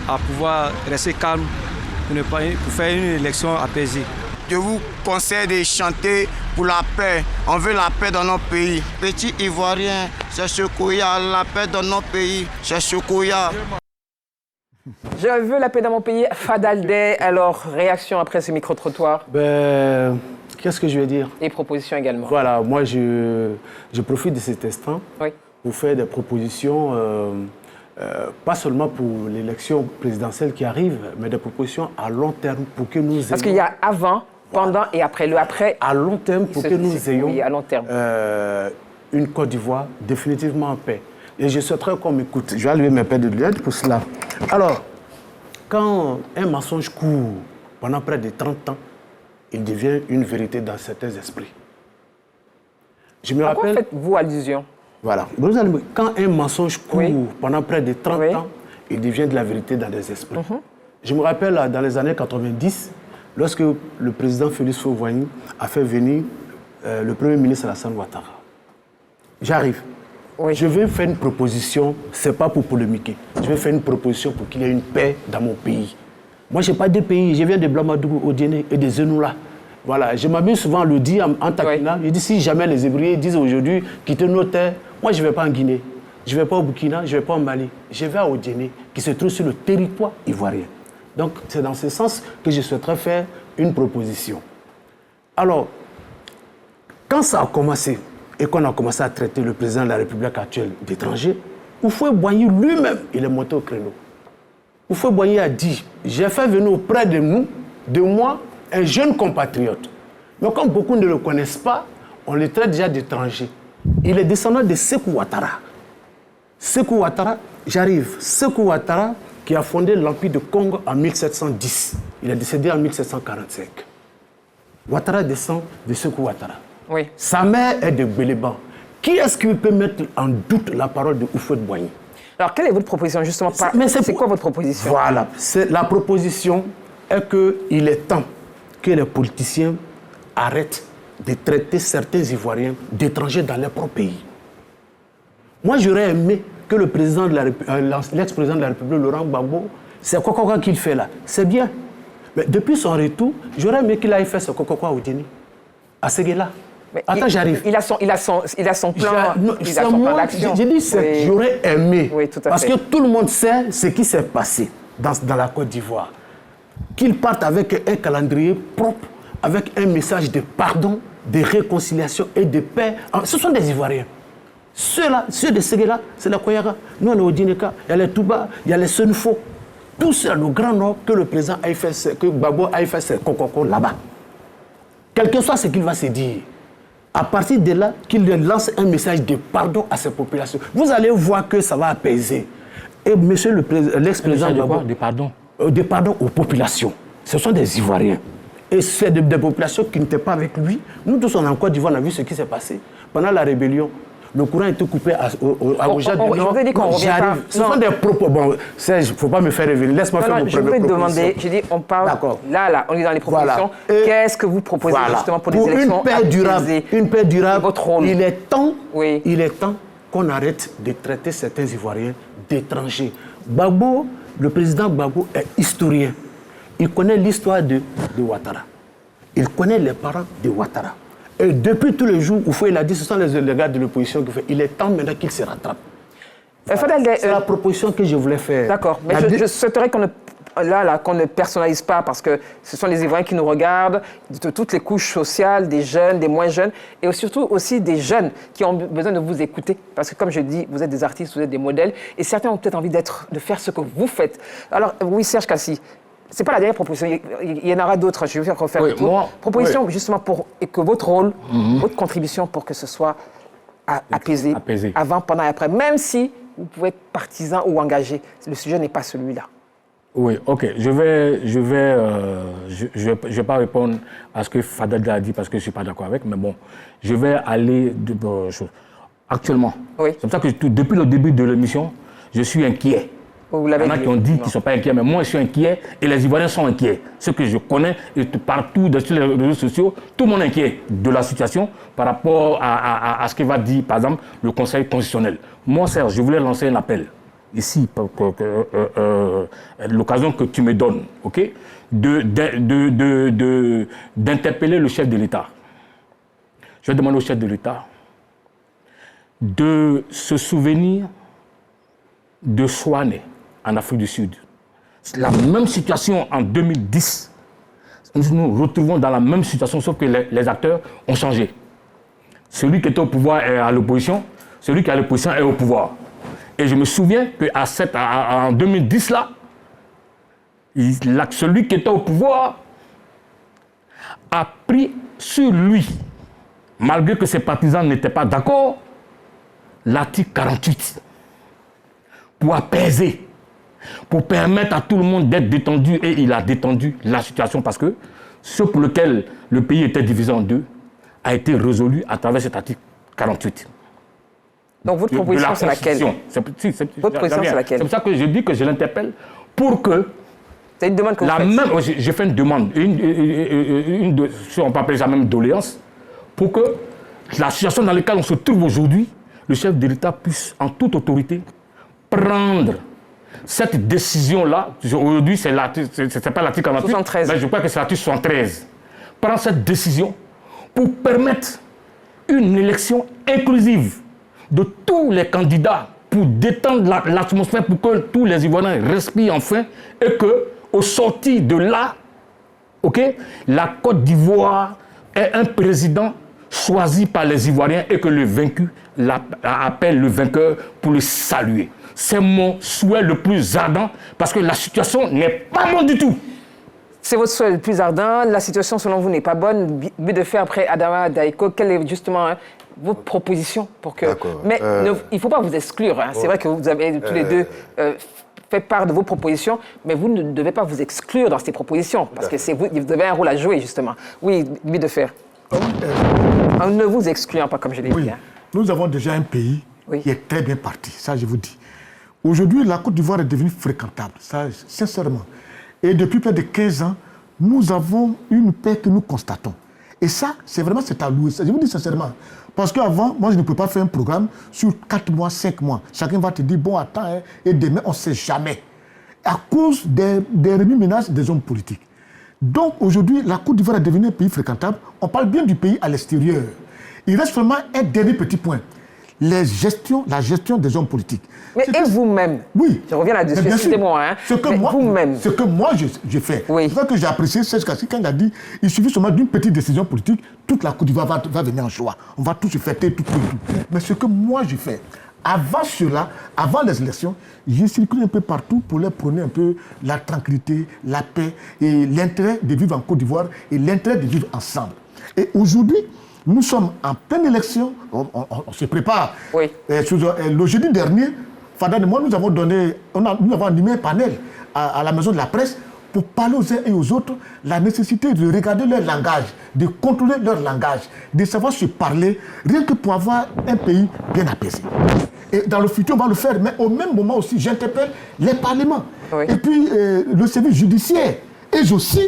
à pouvoir rester calmes pour faire une élection apaisée. Je vous conseille de chanter pour la paix. On veut la paix dans notre pays. Petit Ivoirien, c'est Choukouya, la paix dans notre pays, c'est Choukouya. Je veux la paix dans mon pays. Fadaldé, alors réaction après ce micro-trottoir? Qu'est-ce que je vais dire? Et propositions également. Voilà, moi je profite de cet instant pour faire des propositions, pas seulement pour l'élection présidentielle qui arrive, mais des propositions à long terme pour que nous ayons... Parce qu'il y a avant, pendant et après. Le après... À long terme, pour que nous ayons à long terme. Une Côte d'Ivoire définitivement en paix. Et je souhaiterais qu'on m'écoute. Je vais allumer mes paires de lunettes pour cela. Alors, quand un mensonge court pendant près de 30 ans, il devient une vérité dans certains esprits. Je me rappelle... Pourquoi faites-vous allusion? Voilà. Quand un mensonge court pendant près de 30 ans, il devient de la vérité dans des esprits. Je me rappelle, dans les années 90, lorsque le président Félix Houphouët-Boigny a fait venir le Premier ministre Alassane Ouattara. J'arrive. Je vais faire une proposition, ce n'est pas pour polémiquer. Je vais faire une proposition pour qu'il y ait une paix dans mon pays. Moi, je n'ai pas de pays. Je viens de Blamadougou, Odiéné et de Zenoula. Voilà. Je m'amuse souvent à le dire en taquinant. Je dis, si jamais les Hébreux disent aujourd'hui quitter nos terres, moi, je ne vais pas en Guinée. Je ne vais pas au Burkina, je ne vais pas au Mali. Je vais à Odiéné, qui se trouve sur le territoire ivoirien. Donc, c'est dans ce sens que je souhaiterais faire une proposition. Alors, quand ça a commencé, et qu'on a commencé à traiter le président de la République actuelle d'étranger, Houphouët-Boigny lui-même, il est monté au créneau. Houphouët-Boigny a dit, j'ai fait venir auprès de moi, un jeune compatriote. Mais comme beaucoup ne le connaissent pas, on le traite déjà d'étranger. Il est descendant de Sékou Ouattara. Sékou Ouattara, j'arrive. Sékou Ouattara, qui a fondé l'Empire de Congo en 1710. Il est décédé en 1745. Ouattara descend de Sékou Ouattara. Oui. Sa mère est de Béléban. Qui est-ce qui peut mettre en doute la parole de Houphouët-Boigny? Alors, quelle est votre proposition, justement? C'est quoi votre proposition? Voilà. La proposition est qu'il est temps que les politiciens arrêtent de traiter certains Ivoiriens d'étrangers dans leur propre pays. Moi, j'aurais aimé que le président de l'ex-président de la République, Laurent Gbagbo, c'est quoi qu'il fait là. C'est bien. Mais depuis son retour, j'aurais aimé qu'il aille faire ce quoi au Dini, à Séguéla. Attends, j'arrive. Il a son plan, d'action. J'ai dit que j'aurais aimé. Oui, tout à parce fait. que tout le monde sait ce qui s'est passé dans la Côte d'Ivoire. Qu'ils partent avec un calendrier propre, avec un message de pardon, de réconciliation et de paix. Ce sont des Ivoiriens. Ceux de Séguéla, c'est la Koyara. Nous, on est au Dineka, il y a les Touba, il y a les Senfo. Tout c'est le Grand Nord que le président a fait, que Gbagbo a fait ses cococos là-bas. Quel que soit ce qu'il va se dire, à partir de là, qu'il lance un message de pardon à ces populations. Vous allez voir que ça va apaiser. Et monsieur l'ex-président Gbagbo... De pardon? De pardon aux populations. Ce sont des Ivoiriens. Et c'est des populations qui n'étaient pas avec lui. Nous tous, on est en Côte d'Ivoire, on a vu ce qui s'est passé. Pendant la rébellion, le courant a été coupé à Oujat du Nord. Je vous ai dit qu'on revient pas. Ce sont des propos. Bon, Serge, il ne faut pas me faire révéler. Laisse-moi faire mon premier proposition. Je vais te demander, j'ai dit, on parle, là, on est dans les propositions. Voilà. Qu'est-ce que vous proposez justement pour les élections une paix durable, votre rôle. Il est temps qu'on arrête de traiter certains Ivoiriens d'étrangers. Gbagbo, le président Gbagbo est historien. Il connaît l'histoire de Ouattara. Il connaît les parents de Ouattara. Et depuis tous les jours, il a dit ce sont les gars de l'opposition qui font. Il est temps maintenant qu'il se rattrape. C'est la proposition que je voulais faire. D'accord, mais je souhaiterais qu'on ne personnalise pas, parce que ce sont les Ivoiriens qui nous regardent, de toutes les couches sociales, des jeunes, des moins jeunes, et surtout aussi des jeunes qui ont besoin de vous écouter. Parce que comme je dis, vous êtes des artistes, vous êtes des modèles, et certains ont peut-être envie de faire ce que vous faites. Alors oui, Serge Kassi, ce n'est pas la dernière proposition, il y en aura d'autres, je vais refaire le tour. Proposition justement pour que votre rôle, votre contribution pour que ce soit apaisé, avant, pendant et après, même si vous pouvez être partisan ou engagé, le sujet n'est pas celui-là. Oui, ok. Je vais pas répondre à ce que Fadel a dit parce que je ne suis pas d'accord avec, mais bon, je vais aller actuellement. C'est pour ça que depuis le début de l'émission, je suis inquiet. Il y en a qui ont dit qu'ils ne sont pas inquiets, mais moi je suis inquiet et les Ivoiriens sont inquiets. Ce que je connais, et partout sur les réseaux sociaux, tout le monde est inquiet de la situation par rapport à ce que va dire, par exemple, le Conseil constitutionnel. Moi, Serge, je voulais lancer un appel ici, l'occasion que tu me donnes, ok, d'interpeller le chef de l'État. Je vais demander au chef de l'État de se souvenir de Souané en Afrique du Sud. C'est la même situation en 2010. Nous nous retrouvons dans la même situation, sauf que les acteurs ont changé. Celui qui était au pouvoir est à l'opposition, celui qui est à l'opposition est au pouvoir. Et je me souviens qu'en 2010, là, celui qui était au pouvoir a pris sur lui, malgré que ses partisans n'étaient pas d'accord, l'article 48 pour apaiser. pour permettre à tout le monde d'être détendu, et il a détendu la situation parce que ce pour lequel le pays était divisé en deux a été résolu à travers cet article 48. Donc votre proposition, c'est laquelle? Votre proposition, c'est laquelle? C'est pour ça que je dis que je l'interpelle pour que... C'est une demande que vous faites. J'ai fait une demande, on peut appeler ça même doléance, pour que la situation dans laquelle on se trouve aujourd'hui, le chef de l'État puisse en toute autorité prendre cette décision-là. Aujourd'hui, c'est pas l'article 48, mais je crois que c'est l'article 73. Prendre cette décision pour permettre une élection inclusive de tous les candidats, pour détendre l'atmosphère, pour que tous les Ivoiriens respirent enfin, et que, au sorti de là, la Côte d'Ivoire ait un président choisi par les Ivoiriens et que le vaincu appelle le vainqueur pour le saluer. C'est mon souhait le plus ardent parce que la situation n'est pas bonne du tout. C'est votre souhait le plus ardent. La situation, selon vous, n'est pas bonne. But de faire après Adama Daïko, quelle est justement votre proposition pour que... Mais il ne faut pas vous exclure. C'est vrai que vous avez tous les deux fait part de vos propositions, mais vous ne devez pas vous exclure dans ces propositions parce que vous avez un rôle à jouer, justement. Oui, but de faire. En ne vous excluant pas, comme je l'ai dit. Nous avons déjà un pays qui est très bien parti, ça je vous dis. Aujourd'hui, la Côte d'Ivoire est devenue fréquentable, ça, sincèrement. Et depuis près de 15 ans, nous avons une paix que nous constatons. Et ça, c'est vraiment à louer. Je vous dis sincèrement. Parce qu'avant, moi, je ne peux pas faire un programme sur 4 mois, 5 mois. Chacun va te dire, bon, attends, et demain, on ne sait jamais. À cause des remue-ménages des hommes politiques. Donc, aujourd'hui, la Côte d'Ivoire est devenue un pays fréquentable. On parle bien du pays à l'extérieur. Il reste seulement un dernier petit point. La gestion des hommes politiques. Mais et vous-même? Oui. Je reviens là-dessus, excusez-moi. Vous-même. Ce que moi, j'ai fait. C'est ça que j'ai apprécié, c'est quand il a dit, il suffit seulement d'une petite décision politique, toute la Côte d'Ivoire va venir en joie. On va tous se fêter, tout. Mais ce que moi, j'ai fait, avant cela, avant les élections, j'ai circulé un peu partout pour leur prôner un peu la tranquillité, la paix et l'intérêt de vivre en Côte d'Ivoire et l'intérêt de vivre ensemble. Et aujourd'hui, nous sommes en pleine élection, on se prépare. Oui. Le jeudi dernier, Fada et moi, nous avons animé un panel à la maison de la presse pour parler aux uns et aux autres la nécessité de regarder leur langage, de contrôler leur langage, de savoir se parler, rien que pour avoir un pays bien apaisé. Et dans le futur, on va le faire, mais au même moment aussi, j'interpelle les parlements. Oui. Et puis, le service judiciaire. Et aussi,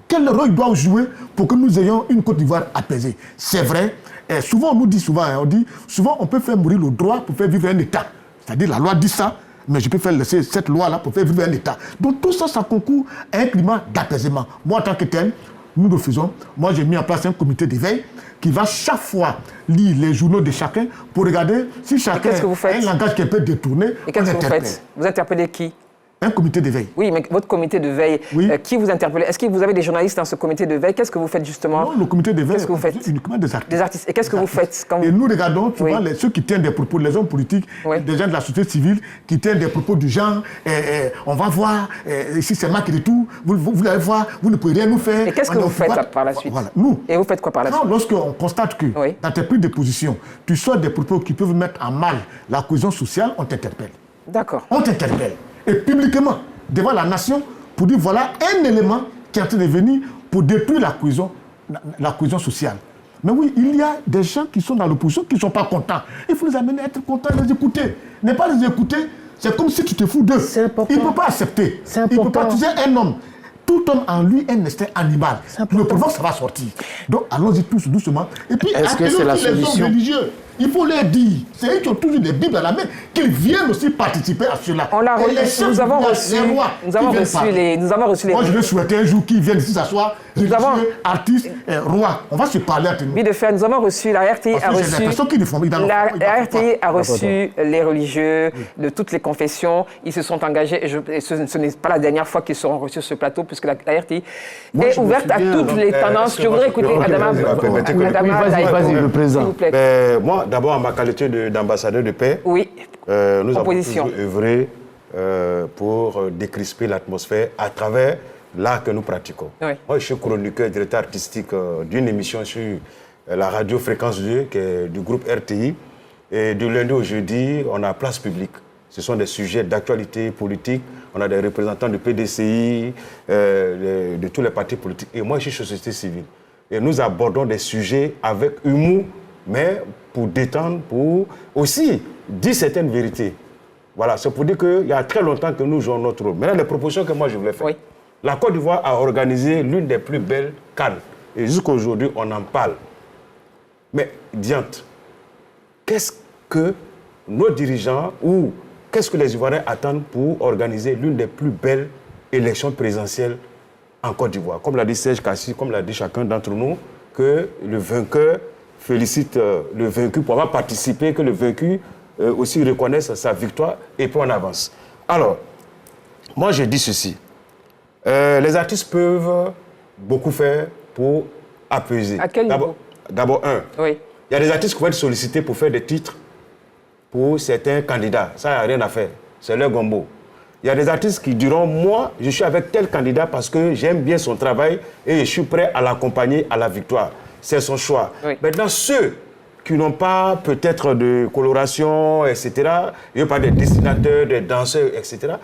quel rôle doit jouer pour que nous ayons une Côte d'Ivoire apaisée? C'est vrai, souvent on nous dit, souvent on peut faire mourir le droit pour faire vivre un État. C'est-à-dire la loi dit ça, mais je peux faire laisser cette loi-là pour faire vivre un État. Donc tout ça, ça concourt à un climat d'apaisement. Moi, en tant que tel, nous le faisons. Moi, j'ai mis en place un comité d'éveil qui va chaque fois lire les journaux de chacun pour regarder si chacun a un langage qui peut détourner. Et qu'est-ce que vous faites? Vous interpellez qui? Un comité de veille. Oui, mais votre comité de veille, qui vous interpelle? Est-ce que vous avez des journalistes dans ce comité de veille? Qu'est-ce que vous faites justement? Non, le comité de veille, qu'est-ce que vous faites? Uniquement des artistes. Des artistes. Et qu'est-ce que vous faites quand Et nous regardons souvent ceux qui tiennent des propos, les hommes politiques, des gens de la société civile, qui tiennent des propos du genre, on va voir, ici c'est Marc et tout, vous allez voir, vous ne pouvez rien nous faire. Et qu'est-ce que vous faites par la suite? Voilà, nous. Et vous faites quoi par la suite? Lorsqu'on constate que dans tes prises de position, tu sors des propos qui peuvent mettre en mal la cohésion sociale, on t'interpelle. D'accord. On t'interpelle. Et publiquement, devant la nation, pour dire voilà un élément qui est en train de venir pour détruire la cohésion sociale. Mais oui, il y a des gens qui sont dans l'opposition qui ne sont pas contents. Il faut les amener à être contents, les écouter. Ne pas les écouter, c'est comme si tu te fous d'eux. Il ne peut pas accepter. Il ne peut pas. Tu sais, un homme, tout homme en lui est un instinct animal. Le provoque, ça va sortir. Donc allons-y tous doucement. Et puis, est-ce que c'est la solution? Les hommes religieux, il faut leur dire, c'est eux qui ont toujours des Bibles à la main, qu'ils viennent aussi participer à cela. On l'a reçu, nous avons reçu les Moi, je vais souhaiter un jour qu'ils viennent ici s'asseoir, religieux, artistes, rois. On va se parler à nous. De fait, nous avons reçu, la RTI a reçu les religieux de toutes les confessions. Ils se sont engagés, et ce n'est pas la dernière fois qu'ils seront reçus sur ce plateau, puisque la RTI est ouverte à toutes les tendances. Je voudrais écouter Adama. Vas-y, le président. Moi, d'abord, en ma qualité d'ambassadeur de paix, nous avons toujours œuvré pour décrisper l'atmosphère à travers l'art que nous pratiquons. Oui. Moi, je suis chroniqueur, directeur artistique d'une émission sur la radio Fréquence 2, qui est du groupe RTI. Et du lundi au jeudi, on a Place Publique. Ce sont des sujets d'actualité politique. On a des représentants du PDCI, de tous les partis politiques. Et moi, je suis société civile. Et nous abordons des sujets avec humour, mais pour détendre, pour aussi dire certaines vérités. Voilà, c'est pour dire qu'il y a très longtemps que nous jouons notre rôle. Maintenant, les propositions que moi je voulais faire. Oui. La Côte d'Ivoire a organisé l'une des plus belles CAN. Et jusqu'à aujourd'hui, on en parle. Mais, diante, qu'est-ce que nos dirigeants ou qu'est-ce que les Ivoiriens attendent pour organiser l'une des plus belles élections présidentielles en Côte d'Ivoire? Comme l'a dit Serge Kassi, comme l'a dit chacun d'entre nous, que le vainqueur félicite le vaincu pour avoir participé, que le vaincu aussi reconnaisse sa victoire et puis on avance. Alors, moi je dis ceci. Les artistes peuvent beaucoup faire pour apaiser. À quel niveau? D'abord, il y a des artistes qui vont être sollicités pour faire des titres pour certains candidats. Ça, il n'y a rien à faire. C'est leur gombo. Il y a des artistes qui diront, moi, je suis avec tel candidat parce que j'aime bien son travail et je suis prêt à l'accompagner à la victoire. C'est son choix. Oui. Maintenant, ceux qui n'ont pas peut-être de coloration, etc., il n'y a pas des dessinateurs, des danseurs, etc.,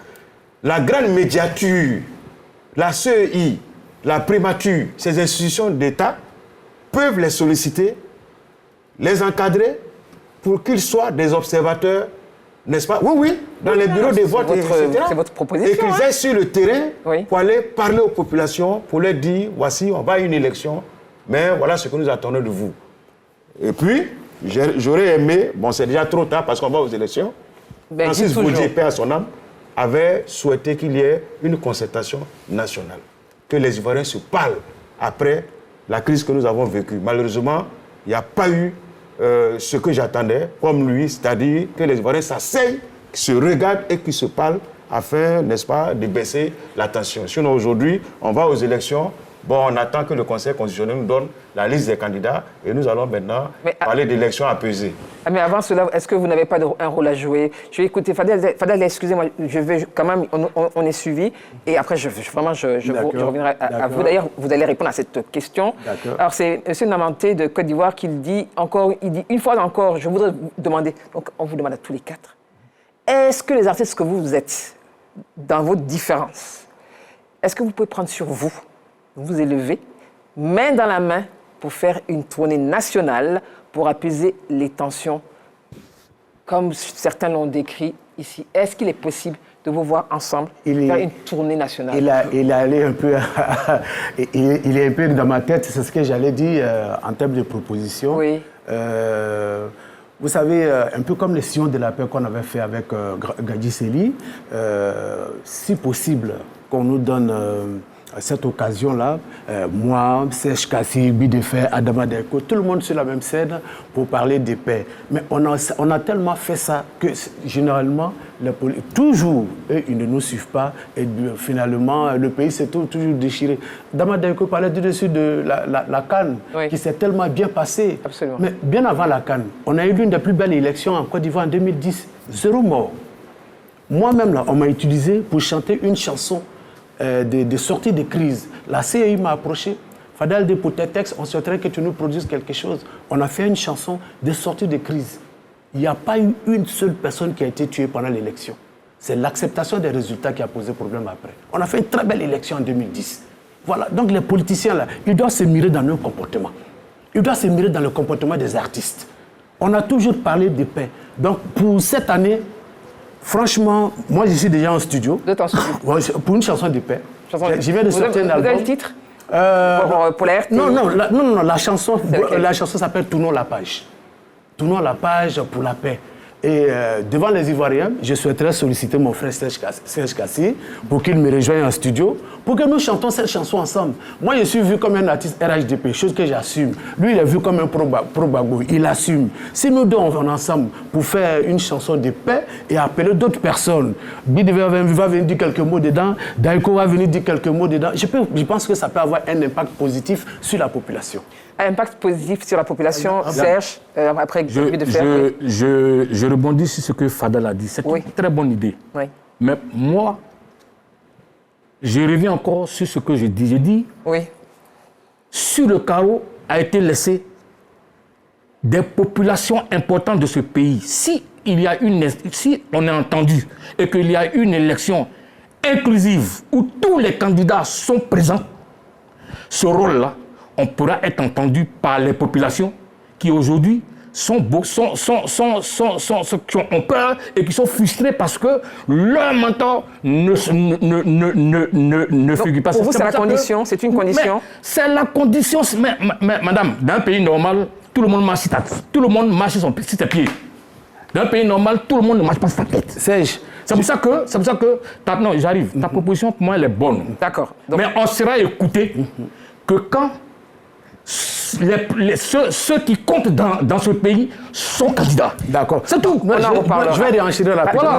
la grande médiature, la CEI, la primature, ces institutions d'État peuvent les solliciter, les encadrer pour qu'ils soient des observateurs, n'est-ce pas? Oui, dans les bureaux de vote, etc. C'est votre proposition. Et qu'ils aillent sur le terrain pour aller parler aux populations, pour leur dire, voici, on va à une élection, mais voilà ce que nous attendons de vous. Et puis, j'aurais aimé, bon c'est déjà trop tard parce qu'on va aux élections, Francis Boudié, paix à son âme, avait souhaité qu'il y ait une concertation nationale, que les Ivoiriens se parlent après la crise que nous avons vécue. Malheureusement, il n'y a pas eu ce que j'attendais, comme lui, c'est-à-dire que les Ivoiriens s'asseyent, se regardent et qu'ils se parlent afin, n'est-ce pas, de baisser la tension. Sinon, aujourd'hui, on va aux élections, bon, on attend que le Conseil constitutionnel nous donne la liste des candidats et nous allons maintenant parler d'élections apaisées. Mais avant cela, est-ce que vous n'avez pas un rôle à jouer? Je vais écouter Fadel, excusez-moi, je vais quand même, on est suivi et après je reviendrai à vous. D'ailleurs, vous allez répondre à cette question. Alors c'est M. Namanté de Côte d'Ivoire qui dit une fois encore, je voudrais vous demander, donc on vous demande à tous les quatre, est-ce que les artistes que vous êtes, dans votre différence, est-ce que vous pouvez prendre sur vous élever, main dans la main, pour faire une tournée nationale pour apaiser les tensions, comme certains l'ont décrit ici? Est-ce qu'il est possible de vous voir ensemble faire une tournée nationale? Il est allé un peu, il est un peu dans ma tête, c'est ce que j'allais dire en termes de propositions. Oui. Vous savez, un peu comme les sillons de la paix qu'on avait fait avec Gadji Seli, si possible, qu'on nous donne cette occasion-là, moi, Serge Kassi, Bideffer, Adama Deko, tout le monde sur la même scène pour parler de paix. Mais on a tellement fait ça que généralement, toujours, ils ne nous suivent pas et finalement, le pays s'est toujours déchiré. Adama Deko parlait du dessus de la CAN, qui s'est tellement bien passée. Absolument. Mais bien avant la CAN, on a eu l'une des plus belles élections en Côte d'Ivoire en 2010. 0 mort. Moi-même, là, on m'a utilisé pour chanter une chanson de sortie de crise. La CEI m'a approché. Fadel dit pour tes textes, on souhaiterait que tu nous produises quelque chose. On a fait une chanson de sortie de crise. Il n'y a pas eu une seule personne qui a été tuée pendant l'élection. C'est l'acceptation des résultats qui a posé problème après. On a fait une très belle élection en 2010. Voilà. Donc les politiciens, là, ils doivent se mirer dans leur comportement. Ils doivent se mirer dans le comportement des artistes. On a toujours parlé de paix. Donc pour cette année, franchement, moi je suis déjà en studio. Vous êtes en studio? Pour une chanson de paix. Je viens de sortir un album. Vous avez le titre pour la RT? Non, la chanson s'appelle Tournons la page. Tournons la page pour la paix. Et devant les Ivoiriens, je souhaiterais solliciter mon frère Serge Kassi pour qu'il me rejoigne en studio, pour que nous chantons cette chanson ensemble. Moi, je suis vu comme un artiste RHDP, chose que j'assume. Lui, il est vu comme un pro-Gbagbo, il assume. Si nous deux, on va ensemble pour faire une chanson de paix et appeler d'autres personnes, Bideva va venir dire quelques mots dedans, Daiko va venir dire quelques mots dedans, je pense que ça peut avoir un impact positif sur la population. Un impact positif sur la population, Serge, après je rebondis sur ce que Fadel a dit. C'est une très bonne idée. Oui. Mais moi, je reviens encore sur ce que je dis. Je dis, sur le carreau a été laissé des populations importantes de ce pays, si on est entendu et qu'il y a une élection inclusive où tous les candidats sont présents, ce rôle-là, on pourra être entendu par les populations qui aujourd'hui qui ont peur et qui sont frustrés parce que leur mentor ne figure pas. Pour vous, c'est la condition, c'est une condition. C'est la condition. Mais, madame, dans un pays normal, tout le monde marche sur ses pieds. Dans un pays normal, tout le monde ne marche pas sur sa tête. C'est pour ça que non, j'arrive. Ta proposition, pour moi, elle est bonne. D'accord. Mais on sera écouté que quand ceux qui comptent dans ce pays sont candidats. D'accord. C'est tout. Je vais réenchérir rapidement,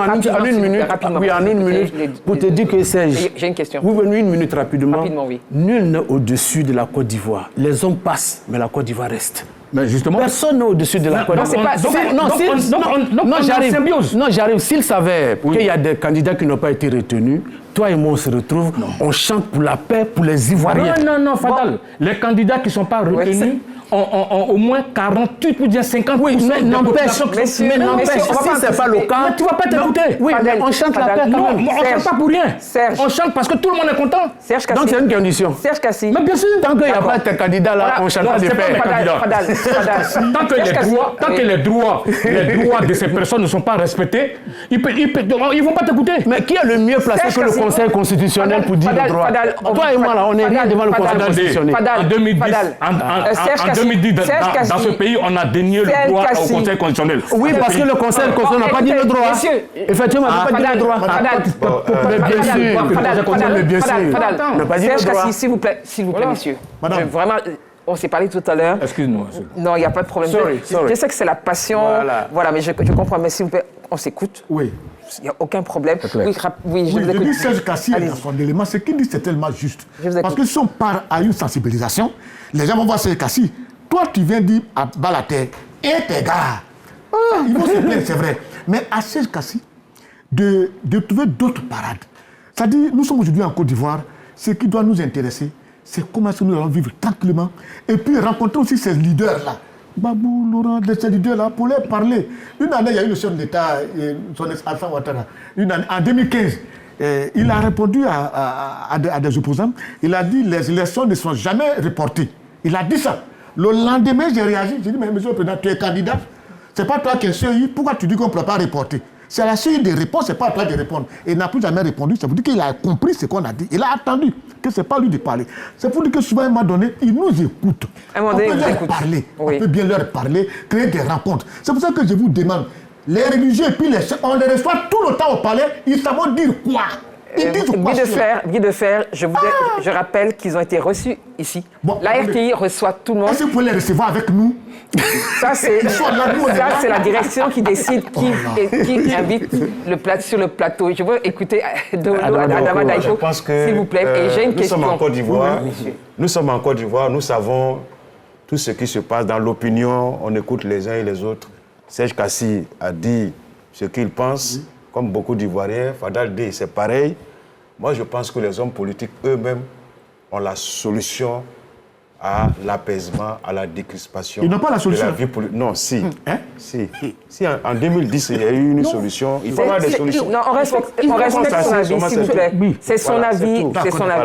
en une minute, pour te dire que Serge, j'ai une question. Vous venez une minute rapidement. Rapidement, oui. Nul n'est au-dessus de la Côte d'Ivoire. Les hommes passent, mais la Côte d'Ivoire reste. Mais justement, personne n'est au-dessus de la Côte d'Ivoire. Non, j'arrive. S'ils savaient qu'il y a des candidats qui n'ont pas été retenus, toi et moi, on se retrouve, on chante pour la paix, pour les Ivoiriens. Non, Fadal. Les candidats qui ne sont pas retenus ont au moins 48 pour dire 50%. Oui, mais n'empêche, si ce n'est pas le cas... Mais tu ne vas pas t'écouter. Oui, mais on chante la paix quand même. Non, on ne chante pas pour rien. On chante parce que tout le monde est content. Donc c'est une condition. Serge Kassi. Mais bien sûr. Tant qu'il n'y a pas de candidat là, on ne chante pas de paix. Tant que les droits de ces personnes ne sont pas respectés, ils ne vont pas t'écouter. Mais qui est le mieux placé que le Conseil constitutionnel pour dire le droit? Toi et moi là, on n'est rien devant le Conseil constitutionnel. En 2010, dans ce pays, on a dénié le droit au Conseil constitutionnel. Oui, parce que le Conseil constitutionnel n'a pas dit le droit. Effectivement, il n'a pas dit le droit. Mais bien sûr. Serge Kassi, s'il vous plaît, messieurs. Vraiment, on s'est parlé tout à l'heure. Excuse-moi. Non, il n'y a pas de problème. Je sais que c'est la passion. Voilà, mais je comprends. Mais s'il vous plaît, on s'écoute. Oui. Il n'y a aucun problème. Oui, je dis Serge Kassi est dans son élément. Ce qu'il dit, c'est tellement juste. Parce que si on part à une sensibilisation, les gens vont voir Serge Kassi. Toi, tu viens dire à Balater, et tes gars. Ils vont se plaindre, c'est vrai. Mais à Serge Kassi, de trouver d'autres parades. C'est-à-dire, nous sommes aujourd'hui en Côte d'Ivoire. Ce qui doit nous intéresser, c'est comment est-ce que nous allons vivre tranquillement. Et puis rencontrer aussi ces leaders-là. Babou, Laurent, de ces leaders-là, pour leur parler. Une année, il y a eu le chef d'État, son Alassane Ouattara. En 2015, il a répondu à des opposants. Il a dit les élections ne sont jamais reportées. Il a dit ça. Le lendemain, j'ai réagi. J'ai dit, mais monsieur le président, tu es candidat. Ce n'est pas toi qui es CEI. Pourquoi tu dis qu'on ne peut pas reporter? C'est à la suite des réponses, ce n'est pas à toi de répondre. Et il n'a plus jamais répondu. Ça veut dire qu'il a compris ce qu'on a dit. Il a attendu que ce n'est pas lui de parler. C'est pour dire que souvent, à un moment donné, il nous écoute. On peut leur parler. On peut bien leur parler, créer des rencontres. C'est pour ça que je vous demande, les religieux, et puis on les reçoit tout le temps au palais, ils savent dire quoi? Guy de Fer, je rappelle qu'ils ont été reçus ici. Bon, la RTI reçoit tout le monde. Est-ce que vous pouvez les recevoir avec nous? Ça, c'est la direction qui décide qui invite sur le plateau. Je veux écouter Adama Daïko, s'il vous plaît. Et j'ai une question. Nous sommes en Côte d'Ivoire, nous savons tout ce qui se passe dans l'opinion, on écoute les uns et les autres. Serge Kassi a dit ce qu'il pense. Comme beaucoup d'Ivoiriens, Fadal dit, c'est pareil. Moi, je pense que les hommes politiques eux-mêmes ont la solution à l'apaisement, à la décrispation. Ils n'ont pas la solution. De la vie politique. Non, si. Si en 2010, il y a eu une solution. Il faut avoir des solutions. Non, on respecte son avis, s'il vous plaît. C'est son avis.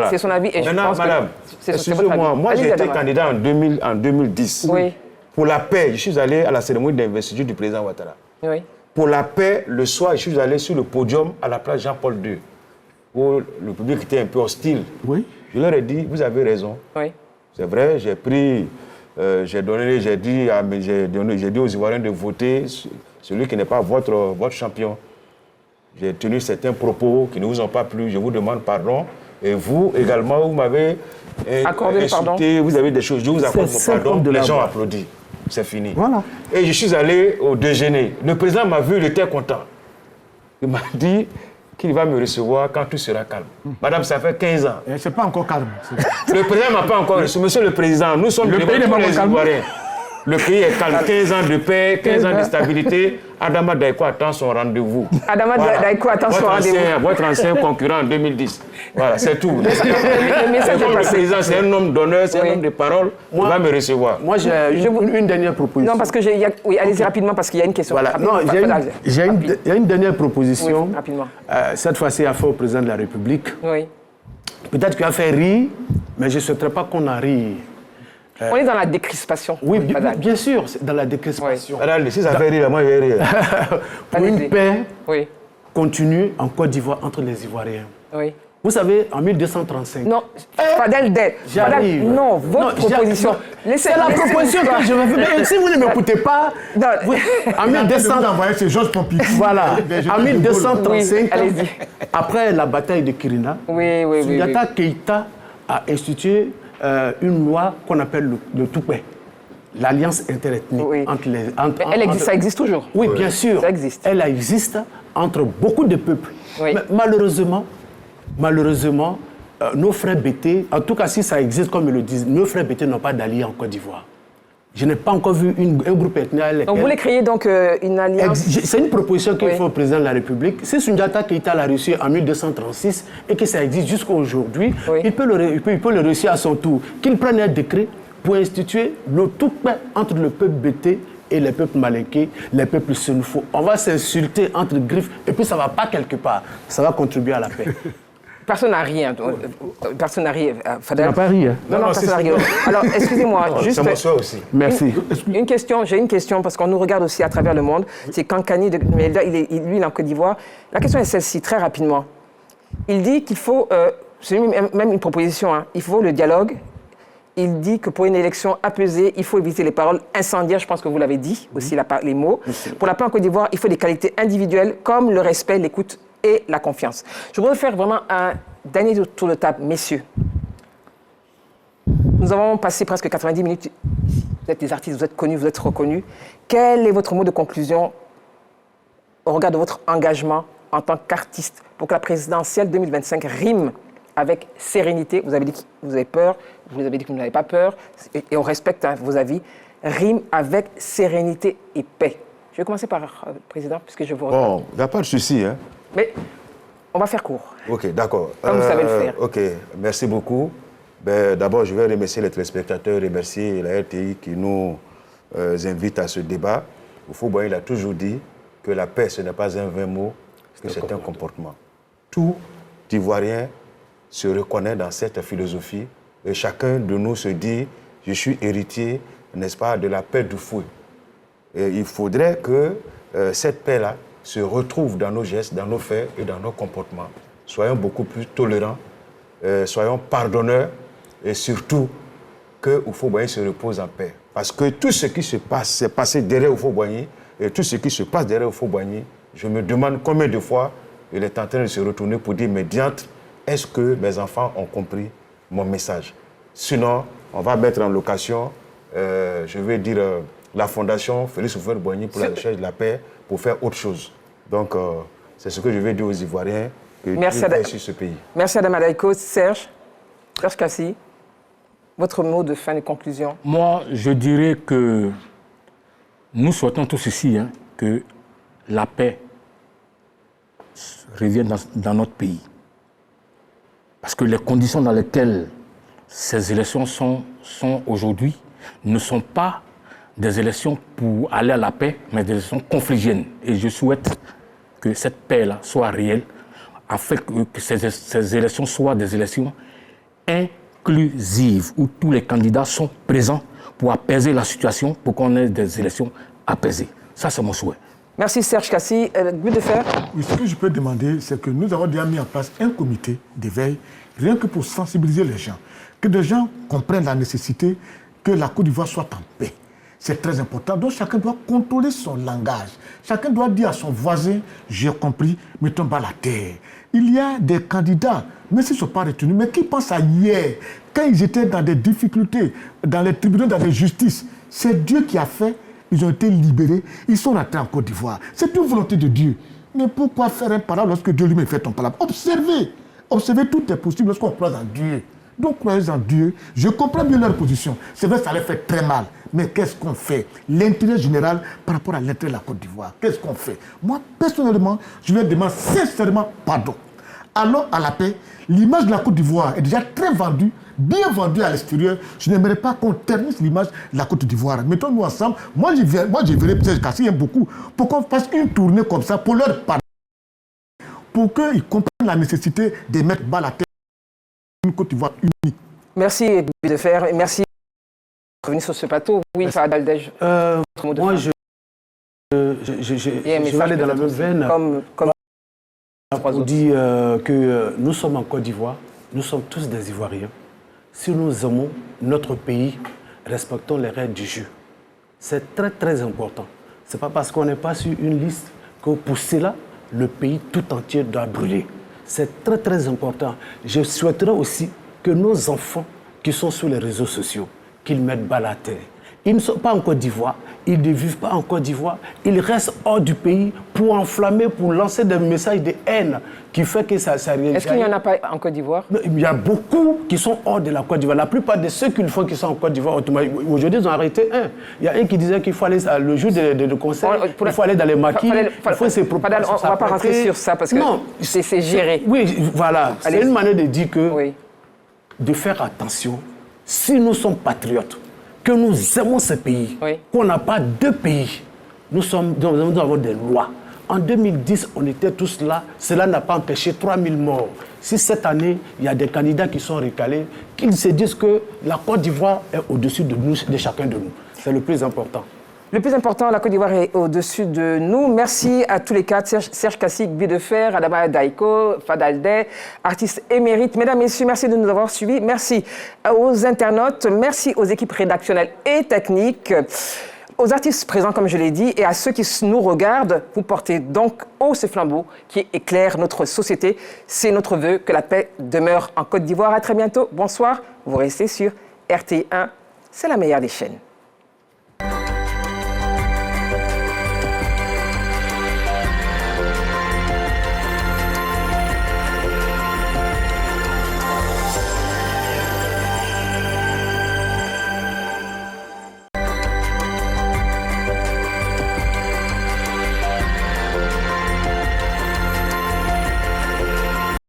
C'est son avis. Et maintenant, madame, excusez-moi, moi j'ai été candidat en 2010. Oui. Pour la paix, je suis allé à la cérémonie d'investiture du président Ouattara. Oui. Pour la paix, le soir, je suis allé sur le podium à la place Jean-Paul II, où le public était un peu hostile. Oui. Je leur ai dit, vous avez raison. Oui. C'est vrai, j'ai dit aux Ivoiriens de voter celui qui n'est pas votre champion. J'ai tenu certains propos qui ne vous ont pas plu, je vous demande pardon. Et vous également, vous m'avez insulté, vous avez des choses, je vous accorde mon pardon, les gens applaudissent. C'est fini. Voilà. Et je suis allé au déjeuner. Le président m'a vu, il était content. Il m'a dit qu'il va me recevoir quand tout sera calme. Madame, ça fait 15 ans. C'est pas encore calme. Le président ne m'a pas encore reçu. Monsieur le président, nous sommes le pays n'est pas les Ivoiriens. Le pays est calme. 15 ans de paix, 15 ans de stabilité. Adama Daïko attend son rendez-vous. Adama Daïko attend son rendez-vous. Votre ancien concurrent en 2010. Voilà, c'est tout. Le message est le passé. président, c'est un homme d'honneur, c'est un homme de parole. Il va me recevoir. Moi, j'ai une dernière proposition. Non, parce que oui, allez-y rapidement, parce qu'il y a une question. Voilà. Non, il y a une dernière proposition. Oui, rapidement. Cette fois-ci, à faire au président de la République. Oui. Peut-être qu'il a fait rire, mais je ne souhaiterais pas qu'on en rie. On est dans la décrispation. Oui, bien sûr, c'est dans la décrispation. Oui. Si ça fait rire, moi je vais rire. Pour une paix continue en Côte d'Ivoire entre les Ivoiriens. Oui. Vous savez, en 1235... Non, Fadel, j'arrive. Non, votre proposition... C'est la proposition que je veux faire. Si vous ne m'écoutez pas... En 1235... c'est Georges Pompidou. Voilà. En 1235, après la bataille de Kirina, Soundiata Keïta a institué une loi qu'on appelle le Toupé, l'alliance interethnique entre les... ça existe toujours. Oui, bien sûr. Ça existe. Elle existe entre beaucoup de peuples. Oui. Mais malheureusement, nos frères bétés, en tout cas si ça existe comme ils le disent, nos frères bétés n'ont pas d'alliés en Côte d'Ivoire. Je n'ai pas encore vu un groupe ethnique. Donc vous voulez créer donc une alliance? C'est une proposition qu'il faut au président de la République. Si Soundiata Keïta l'a reçu en 1236 et que ça existe jusqu'à aujourd'hui, il peut le réussir à son tour. Qu'il prenne un décret pour instituer le tout-paix entre le peuple bété et les peuples malinqués, les peuples sénoufos. On va s'insulter entre griffes et puis ça ne va pas quelque part. Ça va contribuer à la paix. Personne n'a ri. Personne n'a ri. Fadel. Tu n'as pas ri. Non, personne n'a ri. Alors, excusez-moi, juste... C'est moi aussi. Merci. J'ai une question, parce qu'on nous regarde aussi à travers le monde. C'est Kankani, lui, il est en Côte d'Ivoire. La question est celle-ci, très rapidement. Il dit qu'il faut... c'est même une proposition, hein, il faut le dialogue. Il dit que pour une élection apaisée, il faut éviter les paroles incendiaires, je pense que vous l'avez dit, aussi les mots. Pour la paix en Côte d'Ivoire, il faut des qualités individuelles comme le respect, l'écoute et la confiance. Je voudrais faire vraiment un dernier tour de table, messieurs. Nous avons passé presque 90 minutes. Vous êtes des artistes, vous êtes connus, vous êtes reconnus. Quel est votre mot de conclusion au regard de votre engagement en tant qu'artiste pour que la présidentielle 2025 rime avec sérénité? Vous avez dit que vous avez peur, vous avez dit que vous n'avez pas peur, et on respecte vos avis. Rime avec sérénité et paix. Je vais commencer par le président, puisque je vous regarde. Bon, il n'y a pas de souci, hein. Mais on va faire court. Ok, d'accord. Comme vous savez le faire. Ok, merci beaucoup. D'abord, je vais remercier les téléspectateurs, remercier la RTI qui nous invite à ce débat. Houphouët-Boigny, il a toujours dit que la paix, ce n'est pas un vain mot, que c'est un comportement. Tout Ivoirien se reconnaît dans cette philosophie et chacun de nous se dit, je suis héritier, n'est-ce pas, de la paix du fouet. Et il faudrait que cette paix-là se retrouve dans nos gestes, dans nos faits et dans nos comportements. Soyons beaucoup plus tolérants, soyons pardonneurs et surtout que Houphouët-Boigny se repose en paix. Parce que tout ce qui se passe, s'est passé derrière Houphouët-Boigny et tout ce qui se passe derrière Houphouët-Boigny, je me demande combien de fois il est en train de se retourner pour dire, mais diantre, est-ce que mes enfants ont compris mon message? Sinon, on va mettre en location, je vais dire, la fondation Félix Houphouët-Boigny pour la recherche de la paix, pour faire autre chose. Donc, c'est ce que je vais dire aux Ivoiriens, que Dieu paix sur ce pays. Merci Adama Daïko. Serge Kassi, votre mot de fin de conclusion. Moi, je dirais que nous souhaitons tous ici que la paix revienne dans notre pays. Parce que les conditions dans lesquelles ces élections sont aujourd'hui ne sont pas des élections pour aller à la paix, mais des élections conflictuelles. Et je souhaite que cette paix-là soit réelle, afin que ces élections soient des élections inclusives, où tous les candidats sont présents pour apaiser la situation, pour qu'on ait des élections apaisées. Ça, c'est mon souhait. Merci Serge Kassi. But de faire. Oui, ce que je peux demander, c'est que nous avons déjà mis en place un comité d'éveil, rien que pour sensibiliser les gens, que les gens comprennent la nécessité que la Côte d'Ivoire soit en paix. C'est très important. Donc chacun doit contrôler son langage. Chacun doit dire à son voisin, j'ai compris, mettons bas la terre. Il y a des candidats, même s'ils ne sont pas retenus, mais qui pensent à hier, quand ils étaient dans des difficultés, dans les tribunaux, dans les justices. C'est Dieu qui a fait, ils ont été libérés, ils sont rentrés en Côte d'Ivoire. C'est une volonté de Dieu. Mais pourquoi faire un palabre lorsque Dieu lui-même fait ton palabre? Observez tout est possible lorsqu'on croit en Dieu. Donc, croyez en Dieu. Je comprends bien leur position. C'est vrai, ça les fait très mal. Mais qu'est-ce qu'on fait? L'intérêt général par rapport à l'intérêt de la Côte d'Ivoire. Qu'est-ce qu'on fait? Moi, personnellement, je leur demande sincèrement pardon. Allons à la paix. L'image de la Côte d'Ivoire est déjà très vendue, bien vendue à l'extérieur. Je n'aimerais pas qu'on termine l'image de la Côte d'Ivoire. Mettons-nous ensemble. Moi, je verrais peut-être Kassi beaucoup pour qu'on fasse une tournée comme ça pour leur parler. Pour qu'ils comprennent la nécessité de mettre bas la tête une Côte d'Ivoire unie. Merci de faire et merci de revenir sur ce plateau. Oui, Fahad Aldej. Moi, je vais aller dans la même veine. On dit que nous sommes en Côte d'Ivoire, nous sommes tous des Ivoiriens. Si nous aimons notre pays, respectons les règles du jeu. C'est très très important. Ce n'est pas parce qu'on n'est pas sur une liste que pour cela, le pays tout entier doit brûler. C'est très très important. Je souhaiterais aussi que nos enfants qui sont sur les réseaux sociaux, qu'ils mettent bas la terre. Ils ne sont pas en Côte d'Ivoire, ils ne vivent pas en Côte d'Ivoire, ils restent hors du pays pour enflammer, pour lancer des messages de haine qui fait que ça réagit. Est-ce qu'il n'y en a pas en Côte d'Ivoire? Il y a beaucoup qui sont hors de la Côte d'Ivoire. La plupart de ceux qui le font qui sont en Côte d'Ivoire, aujourd'hui ils ont arrêté un. Il y a un qui disait qu'il faut aller le jour de concert, il faut aller dans les maquis, il faut se préparer. On ne va pas rentrer sur ça parce que c'est géré. Oui, voilà. C'est une manière de dire que de faire attention, si nous sommes patriotes, que nous aimons ce pays, qu'on n'a pas deux pays, nous avons des lois. En 2010, on était tous là, cela n'a pas empêché 3000 morts. Si cette année, il y a des candidats qui sont recalés, qu'ils se disent que la Côte d'Ivoire est au-dessus de nous, de chacun de nous. C'est le plus important. Le plus important, la Côte d'Ivoire est au-dessus de nous. Merci à tous les quatre, Serge Kassi, Bi de Fer, Adama Daiko, Fahad Aldej, artiste émérite. Mesdames, Messieurs, merci de nous avoir suivis. Merci aux internautes, merci aux équipes rédactionnelles et techniques, aux artistes présents, comme je l'ai dit, et à ceux qui nous regardent. Vous portez donc haut ce flambeau qui éclaire notre société. C'est notre vœu que la paix demeure en Côte d'Ivoire. À très bientôt. Bonsoir. Vous restez sur RTI1. C'est la meilleure des chaînes.